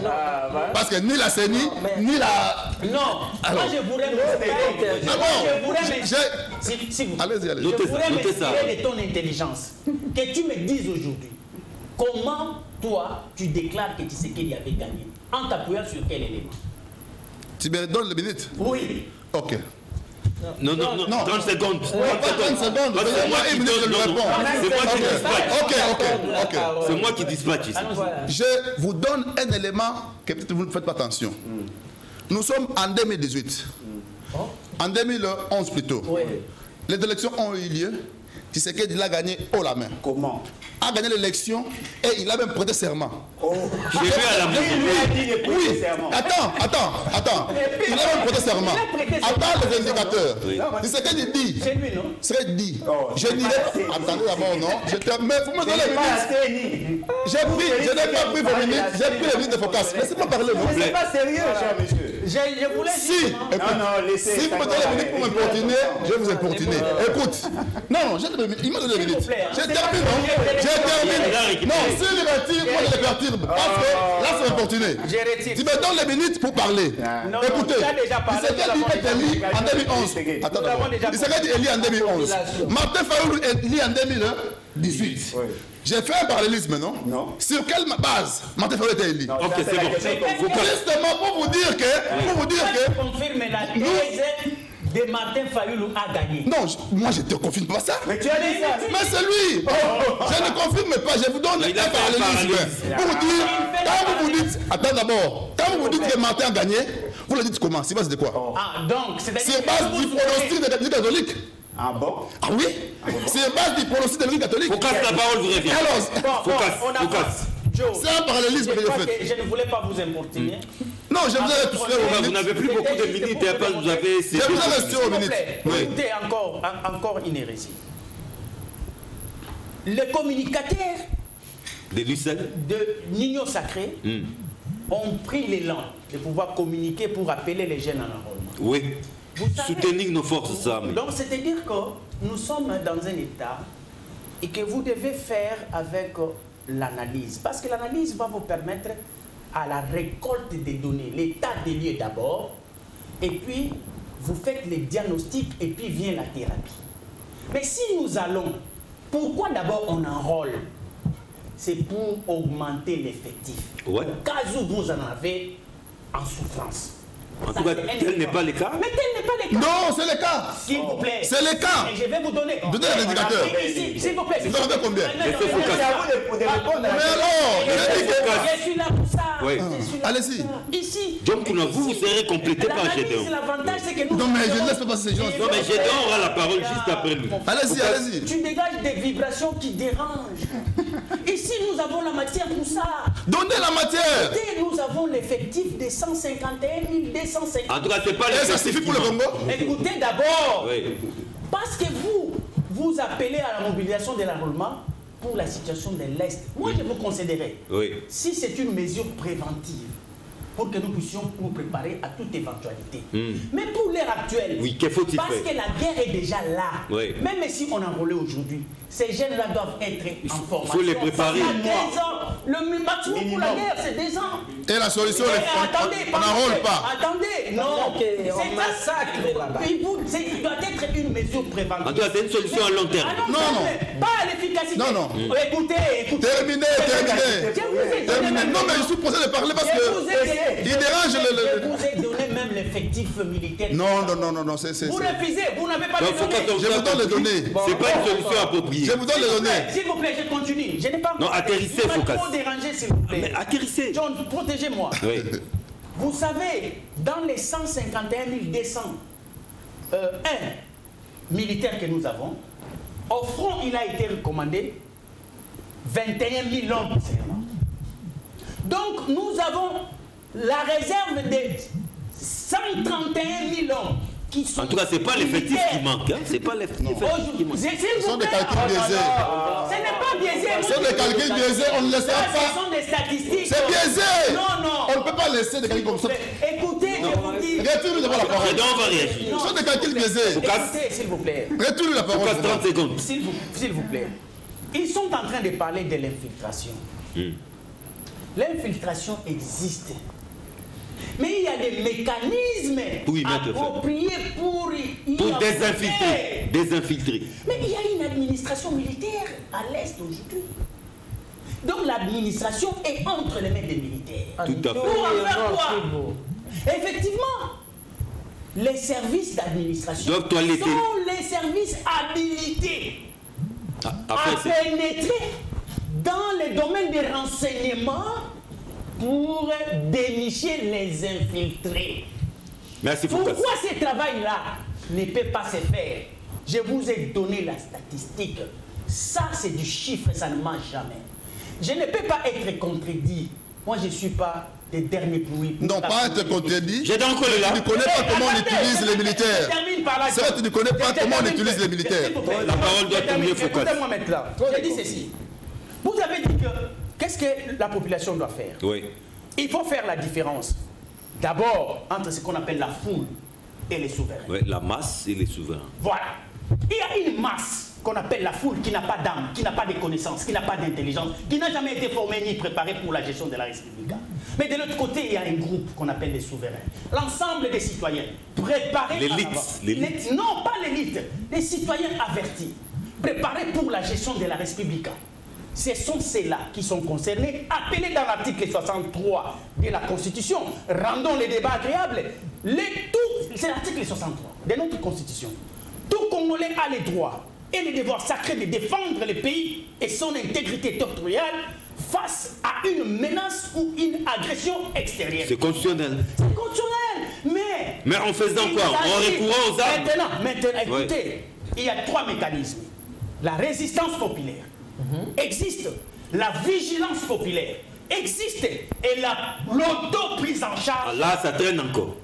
[SPEAKER 2] Parce que ni la CENI, ni la...
[SPEAKER 5] Non,
[SPEAKER 2] alors,
[SPEAKER 5] moi je voudrais
[SPEAKER 2] allez-y.
[SPEAKER 5] Je voudrais m'inspirer de ton intelligence. Que tu me dises aujourd'hui, comment toi, tu déclares que Tshisekedi avait gagné? En t'appuyant sur quel élément?
[SPEAKER 2] Tu me donnes les minutes?
[SPEAKER 5] Oui.
[SPEAKER 2] Ok.
[SPEAKER 1] Non, 30 secondes.
[SPEAKER 2] 30 secondes. C'est moi qui réponds.
[SPEAKER 1] C'est moi qui dispatche.
[SPEAKER 2] Ok.
[SPEAKER 1] C'est moi qui dispatche ici.
[SPEAKER 2] Je vous donne un élément que peut-être vous ne faites pas attention. Nous sommes en 2018. En 2011 plutôt. Les élections ont eu lieu. Tshisekedi l'a gagné haut la main.
[SPEAKER 6] Comment?
[SPEAKER 2] A gagné l'élection et il a même prêté serment.
[SPEAKER 1] J'ai vu à la maison.
[SPEAKER 2] Oui, attends. Il a même prêté serment. Attends les indicateurs. Tshisekedi dit.
[SPEAKER 5] C'est lui, non?
[SPEAKER 2] Serait dit. Je n'irai. Attendez d'abord, non. Mais vous me donnez les minutes. Je n'ai pas pris vos minutes. J'ai pris les minutes de Focas. Laissez-moi parler, non?
[SPEAKER 6] C'est pas sérieux, cher monsieur.
[SPEAKER 5] Je voulais
[SPEAKER 2] si vous me donnez les minutes pour m'importuner, je vais vous importuner. Écoute. Non, il m'a donné les minutes. Je termine, non? Je termine. Non, s'il les retire, moi je les perturbe. Parce que là, c'est importuné. Tu me donnes les minutes pour parler. Écoutez, Tshisekedi est élu en 2011. Attends d'abord. Tshisekedi est élu en 2011. Martin Fayoulou est élu en 2018. J'ai fait un parallélisme, non?
[SPEAKER 6] Non.
[SPEAKER 2] Sur quelle base Martin Fayoulou était élu?
[SPEAKER 1] Ok, c'est bon.
[SPEAKER 2] Justement pour vous dire que...
[SPEAKER 5] confirme la thèse de Martin Fayoulou a gagné.
[SPEAKER 2] Non, moi je ne te confirme pas ça.
[SPEAKER 6] Mais tu as dit ça.
[SPEAKER 2] Mais c'est lui. Je ne confirme pas, je vous donne un parallélisme. Pour vous dire, quand vous dites... Attends d'abord. Quand vous dites que Martin a gagné, vous le dites comment? Sur base de quoi?
[SPEAKER 5] Ah, donc, c'est-à-dire...
[SPEAKER 2] Sur base du pronostic de l'Église catholique.
[SPEAKER 6] Ah bon?
[SPEAKER 2] Ah oui? Sur base du pronostic de l'Église catholique.
[SPEAKER 1] Focas, la parole vous revient.
[SPEAKER 2] Alors,
[SPEAKER 1] Focas.
[SPEAKER 2] c'est un parallélisme que j'ai fait.
[SPEAKER 5] Je ne voulais pas vous importuner.
[SPEAKER 2] Non, je vous ai tous les
[SPEAKER 1] Vous
[SPEAKER 2] minutes.
[SPEAKER 1] n'avez plus beaucoup de minutes et après vous avez...
[SPEAKER 2] Je vous ai resté aux minutes.
[SPEAKER 5] Écoutez, encore une hérésie. Les communicateurs
[SPEAKER 1] De Lucelle
[SPEAKER 5] de l'Union sacrée ont pris l'élan de pouvoir communiquer pour appeler les jeunes en enrôlement.
[SPEAKER 1] Oui.
[SPEAKER 5] Vous savez,
[SPEAKER 1] Soutenir nos forces, ça.
[SPEAKER 5] donc c'est-à-dire que nous sommes dans un état et que vous devez faire avec l'analyse. Parce que l'analyse va vous permettre à la récolte des données, l'état des lieux d'abord, et puis vous faites les diagnostics et puis vient la thérapie. Mais si nous allons, pourquoi d'abord on enrôle? C'est pour augmenter l'effectif.
[SPEAKER 1] Ouais.
[SPEAKER 5] Au cas où vous en avez en souffrance.
[SPEAKER 1] En tout cas, tel n'est pas le cas.
[SPEAKER 5] Mais tel n'est pas le cas.
[SPEAKER 2] Non, c'est le cas.
[SPEAKER 5] S'il vous plaît.
[SPEAKER 2] C'est le cas.
[SPEAKER 5] Et je vais vous donner.
[SPEAKER 2] Donnez les indicateurs.
[SPEAKER 5] S'il vous plaît.
[SPEAKER 2] Vous en avez combien?
[SPEAKER 6] C'est à vous de répondre.
[SPEAKER 2] Mais alors, je dis que...
[SPEAKER 5] Je suis là pour ça.
[SPEAKER 1] Oui.
[SPEAKER 2] Allez-y.
[SPEAKER 5] Ici.
[SPEAKER 1] Donc, vous serez complété par Gédéon.
[SPEAKER 5] L'avantage, c'est que nous.
[SPEAKER 2] Non, mais je ne laisse pas passer ces gens.
[SPEAKER 1] Non, mais Gédéon aura la parole juste après nous.
[SPEAKER 2] Allez-y, allez-y.
[SPEAKER 5] Tu dégages des vibrations qui dérangent. Ici, nous avons la matière pour ça.
[SPEAKER 2] Donnez la matière.
[SPEAKER 5] Et nous avons l'effectif de 151 250.
[SPEAKER 1] En tout cas, c'est pas
[SPEAKER 2] Et ça suffit pour le Congo?
[SPEAKER 5] Écoutez d'abord.
[SPEAKER 1] Oui.
[SPEAKER 5] Parce que vous appelez à la mobilisation de l'enrôlement pour la situation de l'Est. Moi, je vous considérerais,
[SPEAKER 1] Oui.
[SPEAKER 5] si c'est une mesure préventive, pour que nous puissions nous préparer à toute éventualité. Mais pour l'heure actuelle,
[SPEAKER 1] Oui, que faut-il
[SPEAKER 5] parce
[SPEAKER 1] faire?
[SPEAKER 5] que la guerre est déjà là,
[SPEAKER 1] Oui.
[SPEAKER 5] même si on enrôlait aujourd'hui, ces jeunes-là doivent être en formation.
[SPEAKER 1] faut les préparer.
[SPEAKER 5] Ça fait 2 ans. Le maximum pour la guerre, c'est 2 ans.
[SPEAKER 2] Et la solution,
[SPEAKER 5] Attendez,
[SPEAKER 2] on n'enrôle pas.
[SPEAKER 5] Attendez, non.
[SPEAKER 4] On massacre là-bas.
[SPEAKER 5] Il doit être une mesure préventive.
[SPEAKER 1] En tout cas, c'est une solution à long terme.
[SPEAKER 5] Ah
[SPEAKER 2] Non.
[SPEAKER 5] Pas à l'efficacité.
[SPEAKER 2] Non.
[SPEAKER 5] Écoutez.
[SPEAKER 2] Terminé.
[SPEAKER 5] Je vous ai donné
[SPEAKER 2] Terminé.
[SPEAKER 5] même-
[SPEAKER 2] Non, mais je suis posé de parler parce
[SPEAKER 5] Je vous
[SPEAKER 2] que...
[SPEAKER 5] ai-
[SPEAKER 2] il dérange
[SPEAKER 5] Je vous ai donné même l'effectif militaire.
[SPEAKER 2] Non, c'est...
[SPEAKER 5] Vous refusez, vous n'avez pas
[SPEAKER 1] Donc,
[SPEAKER 5] les
[SPEAKER 1] faut
[SPEAKER 5] données.
[SPEAKER 1] qu'on
[SPEAKER 2] Je vous donne les données.
[SPEAKER 1] C'est pas une solution appropriée.
[SPEAKER 2] Je vous donne les données.
[SPEAKER 5] S'il vous plaît, je continue. Je n'ai pas...
[SPEAKER 1] Non, atterrissez,
[SPEAKER 5] Vous m'avez
[SPEAKER 1] Focas.
[SPEAKER 5] trop dérangé, s'il vous plaît.
[SPEAKER 1] Mais atterrissez.
[SPEAKER 5] John, protégez-moi.
[SPEAKER 1] Oui.
[SPEAKER 5] Vous savez, dans les 151 201 militaires que nous avons, au front, il a été recommandé 21 000 hommes seulement. Donc, nous avons la réserve de 131 000 hommes qui sont
[SPEAKER 1] En tout cas, c'est pas l'effectif
[SPEAKER 5] militaires.
[SPEAKER 1] qui manque. Hein. C'est pas l'effectif qui manque.
[SPEAKER 2] Ce sont des calculs biaisés.
[SPEAKER 5] Ce n'est pas biaisé.
[SPEAKER 2] Ce sont des calculs biaisés, on ne laissera
[SPEAKER 5] Ça,
[SPEAKER 2] pas.
[SPEAKER 5] ce sont des statistiques.
[SPEAKER 2] C'est biaisé.
[SPEAKER 5] Non.
[SPEAKER 2] On ne peut pas laisser des calculs comme ça.
[SPEAKER 5] Écoutez, je vous dis.
[SPEAKER 2] Retire-lui d'abord la parole.
[SPEAKER 1] Gédéon va réagir.
[SPEAKER 2] Ce sont des calculs biaisés.
[SPEAKER 5] Écoutez, s'il vous plaît.
[SPEAKER 2] Retire-lui la parole.
[SPEAKER 1] Passe 30 secondes.
[SPEAKER 5] S'il vous plaît. Ils sont en train de parler de l'infiltration. L'infiltration existe. Mais il y a des mécanismes
[SPEAKER 1] Pour y mettre
[SPEAKER 5] appropriés pour y
[SPEAKER 1] Pour
[SPEAKER 5] entrer.
[SPEAKER 1] désinfiltrer.
[SPEAKER 5] Mais il y a une administration militaire à l'Est aujourd'hui. Donc l'administration est entre les mains des militaires.
[SPEAKER 1] Tout à fait.
[SPEAKER 5] Pour en faire quoi? Effectivement, les services d'administration
[SPEAKER 1] Doivent toiletter.
[SPEAKER 5] sont les services habilités
[SPEAKER 1] Ah,
[SPEAKER 5] à
[SPEAKER 1] après, c'est-
[SPEAKER 5] pénétrer dans les domaines des renseignements pour dénicher les infiltrés.
[SPEAKER 1] Merci Focas.
[SPEAKER 5] Pourquoi ce travail-là ne peut pas se faire? Je vous ai donné la statistique. Ça, c'est du chiffre, ça ne mange jamais. Je ne peux pas être contredit. Moi, je ne suis pas des derniers bruits.
[SPEAKER 2] Non, pas être contredit.
[SPEAKER 1] J'ai donc
[SPEAKER 2] Tu
[SPEAKER 1] là.
[SPEAKER 2] ne connais pas comment on utilise les militaires.
[SPEAKER 5] Je termine par là.
[SPEAKER 2] C'est vrai, tu ne connais pas comment on utilise les militaires.
[SPEAKER 5] S'il vous plaît.
[SPEAKER 1] La parole doit tomber Focas.
[SPEAKER 5] Écoutez-moi maintenant. Je dis ceci. Vous avez dit que qu'est-ce que la population doit faire?
[SPEAKER 1] Oui.
[SPEAKER 5] Il faut faire la différence. D'abord, entre ce qu'on appelle la foule et les souverains.
[SPEAKER 1] Oui, la masse et les souverains.
[SPEAKER 5] Voilà. Il y a une masse qu'on appelle la foule qui n'a pas d'âme, qui n'a pas de connaissances, qui n'a pas d'intelligence, qui n'a jamais été formée ni préparée pour la gestion de la République. Mais de l'autre côté, il y a un groupe qu'on appelle les souverains. L'ensemble des citoyens préparés.
[SPEAKER 1] L'élite,
[SPEAKER 5] à l'avance.
[SPEAKER 1] l'élite.
[SPEAKER 5] Non, pas l'élite. Les citoyens avertis, préparés pour la gestion de la République. Ce sont ceux-là qui sont concernés, appelés dans l'article 63 de la Constitution. Rendons les débats agréables. C'est l'article 63 de notre Constitution. Tout Congolais a les droits et le devoir sacré de défendre le pays et son intégrité territoriale face à une menace ou une agression extérieure.
[SPEAKER 1] C'est constitutionnel.
[SPEAKER 5] C'est constitutionnel,
[SPEAKER 1] Mais en faisant
[SPEAKER 5] il
[SPEAKER 1] quoi? En
[SPEAKER 5] s'agit-
[SPEAKER 1] recourant aux armes?
[SPEAKER 5] Maintenant, écoutez, il y a 3 mécanismes. La résistance populaire existe, la vigilance populaire existe et l'auto-prise en
[SPEAKER 1] Ah,
[SPEAKER 5] charge.
[SPEAKER 1] là, ça traîne encore.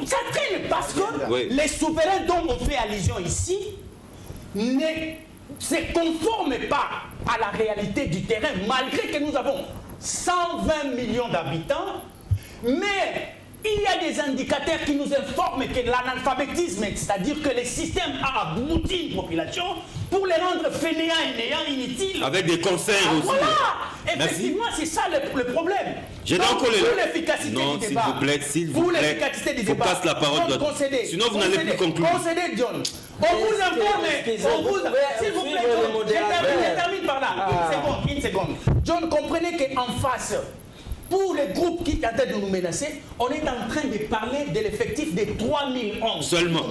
[SPEAKER 5] Ça traîne parce que
[SPEAKER 1] Oui.
[SPEAKER 5] les souverains dont on fait allusion ici ne se conforment pas à la réalité du terrain, malgré que nous avons 120 millions d'habitants, mais il y a des indicateurs qui nous informent que l'analphabétisme, c'est-à-dire que le système a abouti une population pour les rendre fainéants et néants, inutiles.
[SPEAKER 1] Avec des concerts aussi.
[SPEAKER 5] Voilà.
[SPEAKER 1] Merci.
[SPEAKER 5] Effectivement, c'est ça le problème.
[SPEAKER 1] J'ai
[SPEAKER 5] Donc,
[SPEAKER 1] encore les-
[SPEAKER 5] pour l'efficacité
[SPEAKER 1] Non,
[SPEAKER 5] du
[SPEAKER 1] s'il
[SPEAKER 5] débat.
[SPEAKER 1] vous plaît, s'il vous
[SPEAKER 5] Pour
[SPEAKER 1] plaît.
[SPEAKER 5] l'efficacité du
[SPEAKER 1] Faut
[SPEAKER 5] débat.
[SPEAKER 1] passer la parole
[SPEAKER 5] Donc,
[SPEAKER 1] de-
[SPEAKER 5] concédez.
[SPEAKER 1] Sinon, vous n'allez plus conclure.
[SPEAKER 5] Concédez, John. On vous informe. On vous... S'il vous plaît, John. Je termine par là. Une seconde. John, comprenez qu'en face, pour les groupes qui tentent de nous menacer, on est en train de parler de l'effectif de 3011.
[SPEAKER 1] Seulement.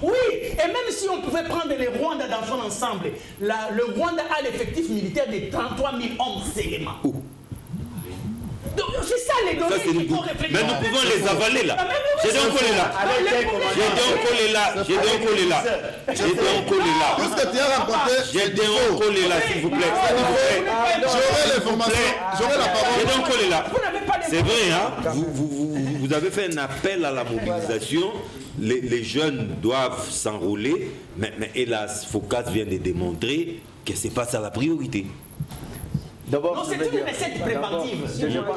[SPEAKER 5] Oui, et même si on pouvait prendre les Rwandais dans son ensemble, le Rwanda a l'effectif militaire de 33 000 hommes seulement. Donc c'est ça les données qu'il faut réfléchir.
[SPEAKER 1] Mais nous pouvons les avaler là. J'ai donc collé là.
[SPEAKER 2] Puisque tu as rencontré,
[SPEAKER 1] J'ai donc collé là, s'il vous plaît.
[SPEAKER 2] j'aurai l'information, j'aurai la parole.
[SPEAKER 1] J'ai donc collé là. C'est vrai, hein? Vous avez fait un appel à la mobilisation. Les jeunes doivent s'enrôler, mais hélas, Focas vient de démontrer que ce n'est pas ça la priorité.
[SPEAKER 5] Non, c'est une recette préventive.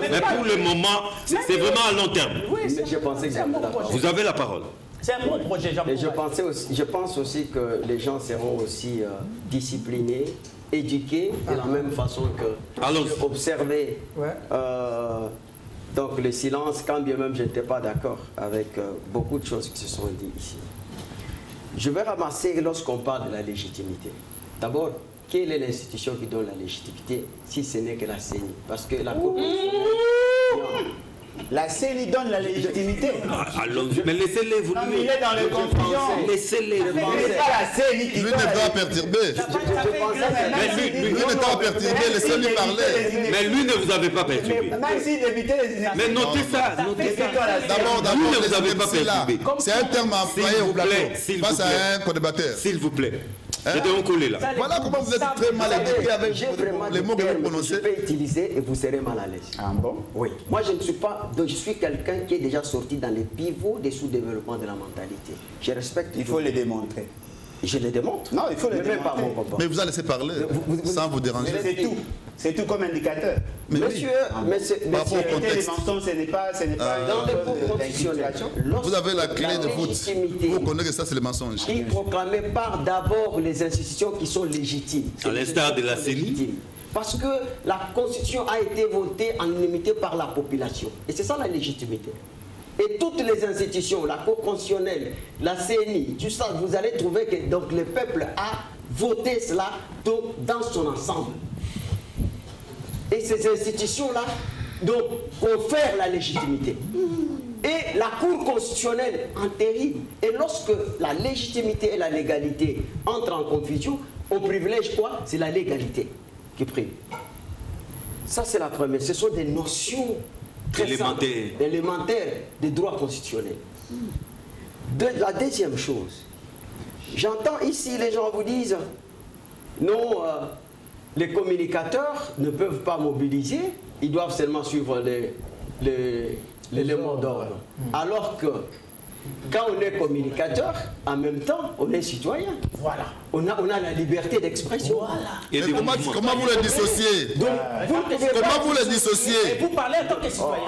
[SPEAKER 1] Mais pour le moment, c'est vraiment à long terme.
[SPEAKER 5] Oui,
[SPEAKER 3] Je pensais que j'avais la parole.
[SPEAKER 1] Vous avez la parole.
[SPEAKER 5] c'est un bon projet,
[SPEAKER 3] Et je pense aussi que les gens seront aussi disciplinés, éduqués de la même façon que observer donc le silence, quand bien même je n'étais pas d'accord avec beaucoup de choses qui se sont dites ici. Je vais ramasser lorsqu'on parle de la légitimité. D'abord, quelle est l'institution qui donne la légitimité si ce n'est que la CENI? Parce que la Cour
[SPEAKER 6] La CENI donne la légitimité.
[SPEAKER 1] Allons-y, mais laissez-les vous.
[SPEAKER 6] Non, mais il est dans les confusions.
[SPEAKER 1] Laissez-les.
[SPEAKER 6] C'est pas la CENI qui
[SPEAKER 2] Lui
[SPEAKER 6] donne.
[SPEAKER 2] n'est pas perturbé. Lui n'est pas perturbé, laissez-lui parler.
[SPEAKER 1] Mais lui ne vous avait pas perturbé.
[SPEAKER 6] Même s'il évitait les initiatives.
[SPEAKER 1] Mais notez ça, notez ça.
[SPEAKER 2] D'abord,
[SPEAKER 1] Lui ne vous avez pas
[SPEAKER 2] laissez-le là.
[SPEAKER 1] perturbé.
[SPEAKER 2] C'est un terme employé au plateau face à un co-débatteur.
[SPEAKER 1] S'il vous plaît. J'ai donc collé là.
[SPEAKER 2] Voilà comment vous êtes très mal éduqué avec
[SPEAKER 3] j'ai vraiment
[SPEAKER 2] les mots que vous prononcez.
[SPEAKER 3] je vais utiliser et vous serez mal à l'aise.
[SPEAKER 6] Ah bon?
[SPEAKER 3] Oui. Moi, je ne suis pas. Donc, je suis quelqu'un qui est déjà sorti dans les pivots des sous-développements de la mentalité. Je respecte.
[SPEAKER 6] Il faut les démontrer.
[SPEAKER 3] Je les démontre.
[SPEAKER 6] Non, il faut les
[SPEAKER 3] Mais même pas
[SPEAKER 6] démontrer.
[SPEAKER 3] mon combat.
[SPEAKER 2] Mais vous allez laisser parler sans vous déranger.
[SPEAKER 6] C'est tout. C'est tout comme indicateur.
[SPEAKER 2] Mais oui.
[SPEAKER 3] Monsieur,
[SPEAKER 2] Par rapport au
[SPEAKER 3] monsieur,
[SPEAKER 2] contexte.
[SPEAKER 6] Les mensonges, ce n'est pas
[SPEAKER 3] dans les cours constitutionnels,
[SPEAKER 2] Vous avez la clé de voûte.
[SPEAKER 3] légitimité
[SPEAKER 2] Vous connaissez que ça, c'est le mensonge.
[SPEAKER 3] est proclamée par d'abord les institutions qui sont légitimes.
[SPEAKER 1] À l'instar de la CENI.
[SPEAKER 3] Légitimes. Parce que la Constitution a été votée en unanimité par la population. Et c'est ça la légitimité. Et toutes les institutions, la Cour constitutionnelle, la CENI, tout ça, vous allez trouver que donc, le peuple a voté cela donc, dans son ensemble. Et ces institutions-là donc confèrent la légitimité. Et la Cour constitutionnelle entérine. Et lorsque la légitimité et la légalité entrent en confusion, on privilège quoi? C'est la légalité qui prime. Ça, c'est la première. Ce sont des notions très simples, élémentaires des droits constitutionnels. La deuxième chose, j'entends ici les gens vous disent non, les communicateurs ne peuvent pas mobiliser, ils doivent seulement suivre les mots d'ordre. Alors que quand on est communicateur, en même temps, on est citoyen.
[SPEAKER 5] Voilà.
[SPEAKER 3] On a la liberté d'expression.
[SPEAKER 5] Voilà.
[SPEAKER 1] Et
[SPEAKER 2] Mais
[SPEAKER 1] des
[SPEAKER 2] comment
[SPEAKER 1] mouvements.
[SPEAKER 2] vous le dissociez?
[SPEAKER 3] Donc, vous ne pouvez
[SPEAKER 2] Comment
[SPEAKER 3] pas-
[SPEAKER 2] vous le dissociez?
[SPEAKER 5] Et vous parlez en tant que citoyen.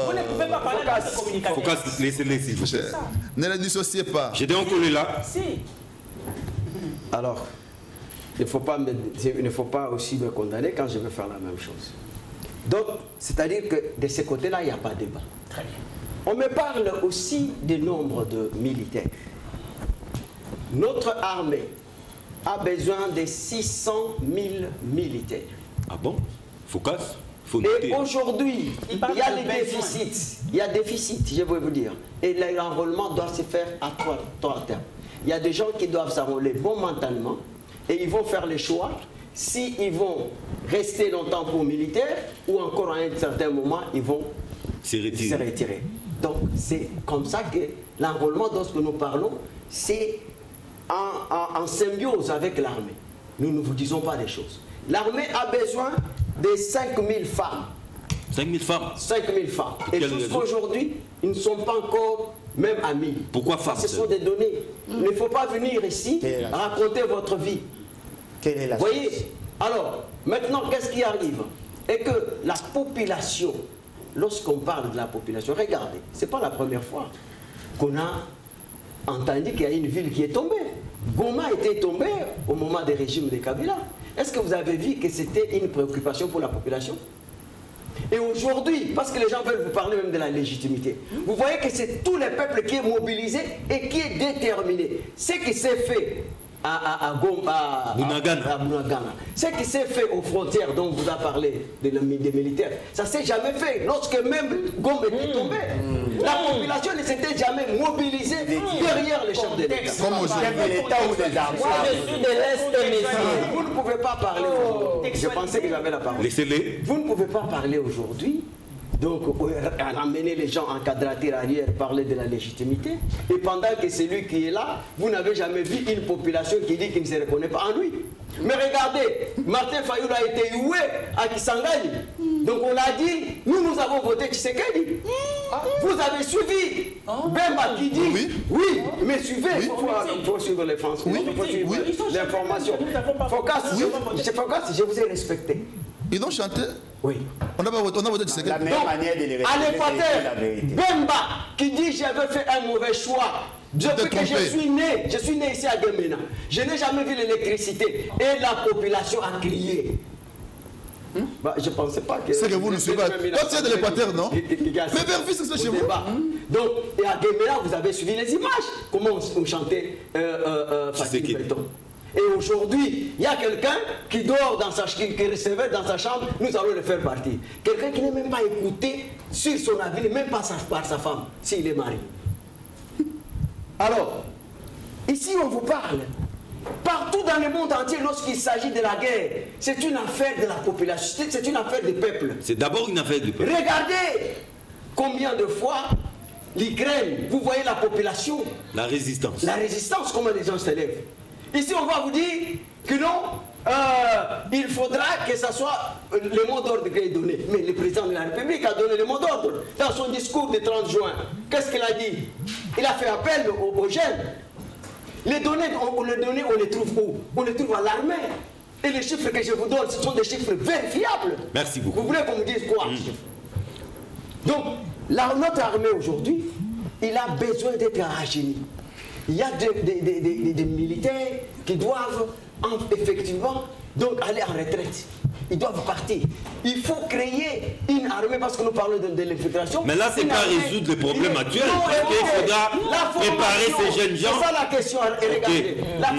[SPEAKER 5] Vous ne pouvez pas parler en tant que communicateur.
[SPEAKER 1] Focas, laissez-les s'il vous plaît.
[SPEAKER 2] Ne le dissociez pas.
[SPEAKER 1] J'ai donc collé là.
[SPEAKER 5] Si.
[SPEAKER 3] Alors, il ne faut pas aussi me condamner quand je vais faire la même chose. Donc, c'est-à-dire que de ce côté-là, il n'y a pas de débat.
[SPEAKER 5] Très bien.
[SPEAKER 3] On me parle aussi du nombre de militaires. Notre armée a besoin de 600 000 militaires.
[SPEAKER 1] Ah bon? Focas, faut noter.
[SPEAKER 3] Et aujourd'hui, il y a
[SPEAKER 5] de
[SPEAKER 3] les
[SPEAKER 5] besoin.
[SPEAKER 3] déficits. Il y a déficit, je vais vous dire. Et l'enrôlement doit se faire à trois termes. Il y a des gens qui doivent s'enrôler bon mentalement et ils vont faire le choix s'ils vont rester longtemps pour militaire ou encore à un certain moment, ils vont
[SPEAKER 1] C'est
[SPEAKER 3] se
[SPEAKER 1] retiré.
[SPEAKER 3] retirer. Donc c'est comme ça que l'enrôlement dont nous parlons, c'est en symbiose avec l'armée. Nous ne vous disons pas les choses. L'armée a besoin de 5000 femmes.
[SPEAKER 1] 5000 femmes.
[SPEAKER 3] 5000 femmes.
[SPEAKER 1] Pour
[SPEAKER 3] Et
[SPEAKER 1] quelle raison?
[SPEAKER 3] jusqu'aujourd'hui, ils ne sont pas encore même à 1000.
[SPEAKER 1] Pourquoi
[SPEAKER 3] Ça,
[SPEAKER 1] femmes
[SPEAKER 3] ce sont
[SPEAKER 1] seules?
[SPEAKER 3] des données. Il ne faut pas venir ici
[SPEAKER 6] Quelle est la
[SPEAKER 3] raconter votre vie.
[SPEAKER 6] Quelle est la
[SPEAKER 3] Vous voyez? Alors, maintenant, qu'est-ce qui arrive? Et que la population, lorsqu'on parle de la population, regardez, ce n'est pas la première fois qu'on a entendu qu'il y a une ville qui est tombée. Goma était tombée au moment des régimes de Kabila. Est-ce que vous avez vu que c'était une préoccupation pour la population? Et aujourd'hui, parce que les gens veulent vous parler même de la légitimité, vous voyez que c'est tout le peuple qui est mobilisé et qui est déterminé. Ce qui s'est fait à Bunagana. Ce qui s'est fait aux frontières dont vous avez parlé des militaires, ça ne s'est jamais fait. Lorsque même Gom était tombé, la population ne s'était jamais mobilisée derrière les chefs de l'État.
[SPEAKER 6] Comme au chef de l'État ou des armes.
[SPEAKER 4] Moi, je suis de l'Est, messieurs.
[SPEAKER 3] Vous ne pouvez pas parler aujourd'hui. Je pensais que j'avais la parole.
[SPEAKER 1] Laissez-les.
[SPEAKER 3] Vous ne pouvez pas parler aujourd'hui. Donc, ramener les gens en quadrature arrière, parler de la légitimité. Et pendant que celui qui est là, vous n'avez jamais vu une population qui dit qu'il ne se reconnaît pas en lui. Mais regardez, Martin Fayoul a été hué à Kisangani. Donc on a dit, nous avons voté Tshisekedi. Vous avez suivi Bemba qui dit, oui, mais suivez, il faut suivre les Français, il faut suivre l'information. Focus, je vous ai respecté.
[SPEAKER 2] Ils ont chanté.
[SPEAKER 3] Oui.
[SPEAKER 2] On a voté Tshisekedi.
[SPEAKER 6] La meilleure manière de les respecter,
[SPEAKER 3] À l'équateur,
[SPEAKER 6] c'est la vérité.
[SPEAKER 3] Bemba qui dit j'avais fait un mauvais choix. Depuis que je suis né ici à Gemena, je n'ai jamais vu l'électricité et la population a crié. Bah, je ne pensais pas que...
[SPEAKER 2] C'est que vous ne suivez pas. Toi, tu es de l'Équateur, non? Mais vers fils, c'est chez vous.
[SPEAKER 3] Donc, et à Gemena, vous avez suivi les images. Comment on chantait Fatih Belton. Et aujourd'hui, il y a quelqu'un qui dort dans sa chambre, qui recevait dans sa chambre, nous allons le faire partir. Quelqu'un qui n'est même pas écouté sur son avenir, même pas par sa femme, s'il est marié. Alors, ici on vous parle. Partout dans le monde entier, lorsqu'il s'agit de la guerre, c'est une affaire de la population, c'est une affaire du peuple.
[SPEAKER 1] C'est d'abord une affaire du peuple.
[SPEAKER 3] Regardez combien de fois l'Ukraine, vous voyez la population.
[SPEAKER 1] La résistance.
[SPEAKER 3] La résistance, comment les gens s'élèvent. Ici, on va vous dire que non, il faudra que ce soit le mot d'ordre qui est donné. Mais le président de la République a donné le mot d'ordre dans son discours du 30 juin. Qu'est-ce qu'il a dit? Il a fait appel aux jeunes. Les données, on les trouve où? On les trouve à l'armée. Et les chiffres que je vous donne, ce sont des chiffres vérifiables.
[SPEAKER 1] Merci beaucoup.
[SPEAKER 3] Vous voulez qu'on me dise quoi? Donc, notre armée aujourd'hui, il a besoin d'être rajeuni. Il y a des militaires qui doivent effectivement donc aller en retraite. Ils doivent partir. Il faut créer une armée parce que nous parlons de l'infiltration.
[SPEAKER 1] Mais là, ce n'est pas résoudre les problèmes actuels. Parce qu'il faudra préparer ces jeunes gens.
[SPEAKER 3] C'est ça la question. Et regardez, la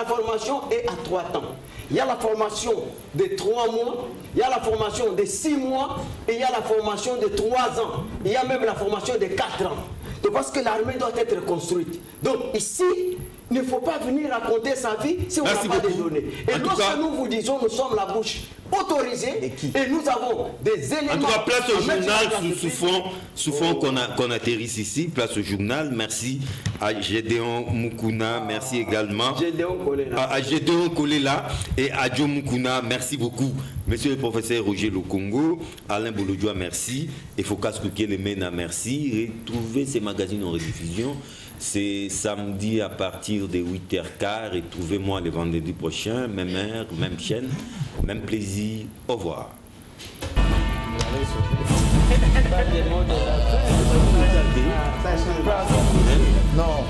[SPEAKER 3] formation est à 3 temps. Il y a la formation de 3 mois, il y a la formation de 6 mois et il y a la formation de 3 ans. Il y a même la formation de 4 ans. Donc parce que l'armée doit être construite. Donc ici, il ne faut pas venir raconter sa vie si on n'a pas de données. Et lorsque nous vous disons, nous sommes la bouche autorisée et nous avons des éléments...
[SPEAKER 1] En tout cas, place au journal sous fond qu'on atterrisse ici. Place au journal. Merci à Gédéon Mukuna. Merci également à Gédéon Kolela et à Joe Mukuna. Merci beaucoup. Monsieur le professeur Roger Lokongo, Alain Bolodjoa, merci. Et Focas Koukélemena, merci. Retrouvez ces magazines en rediffusion. C'est samedi à partir de 8h15. Et trouvez-moi le vendredi prochain, même heure, même chaîne, même plaisir. Au revoir.
[SPEAKER 2] Non.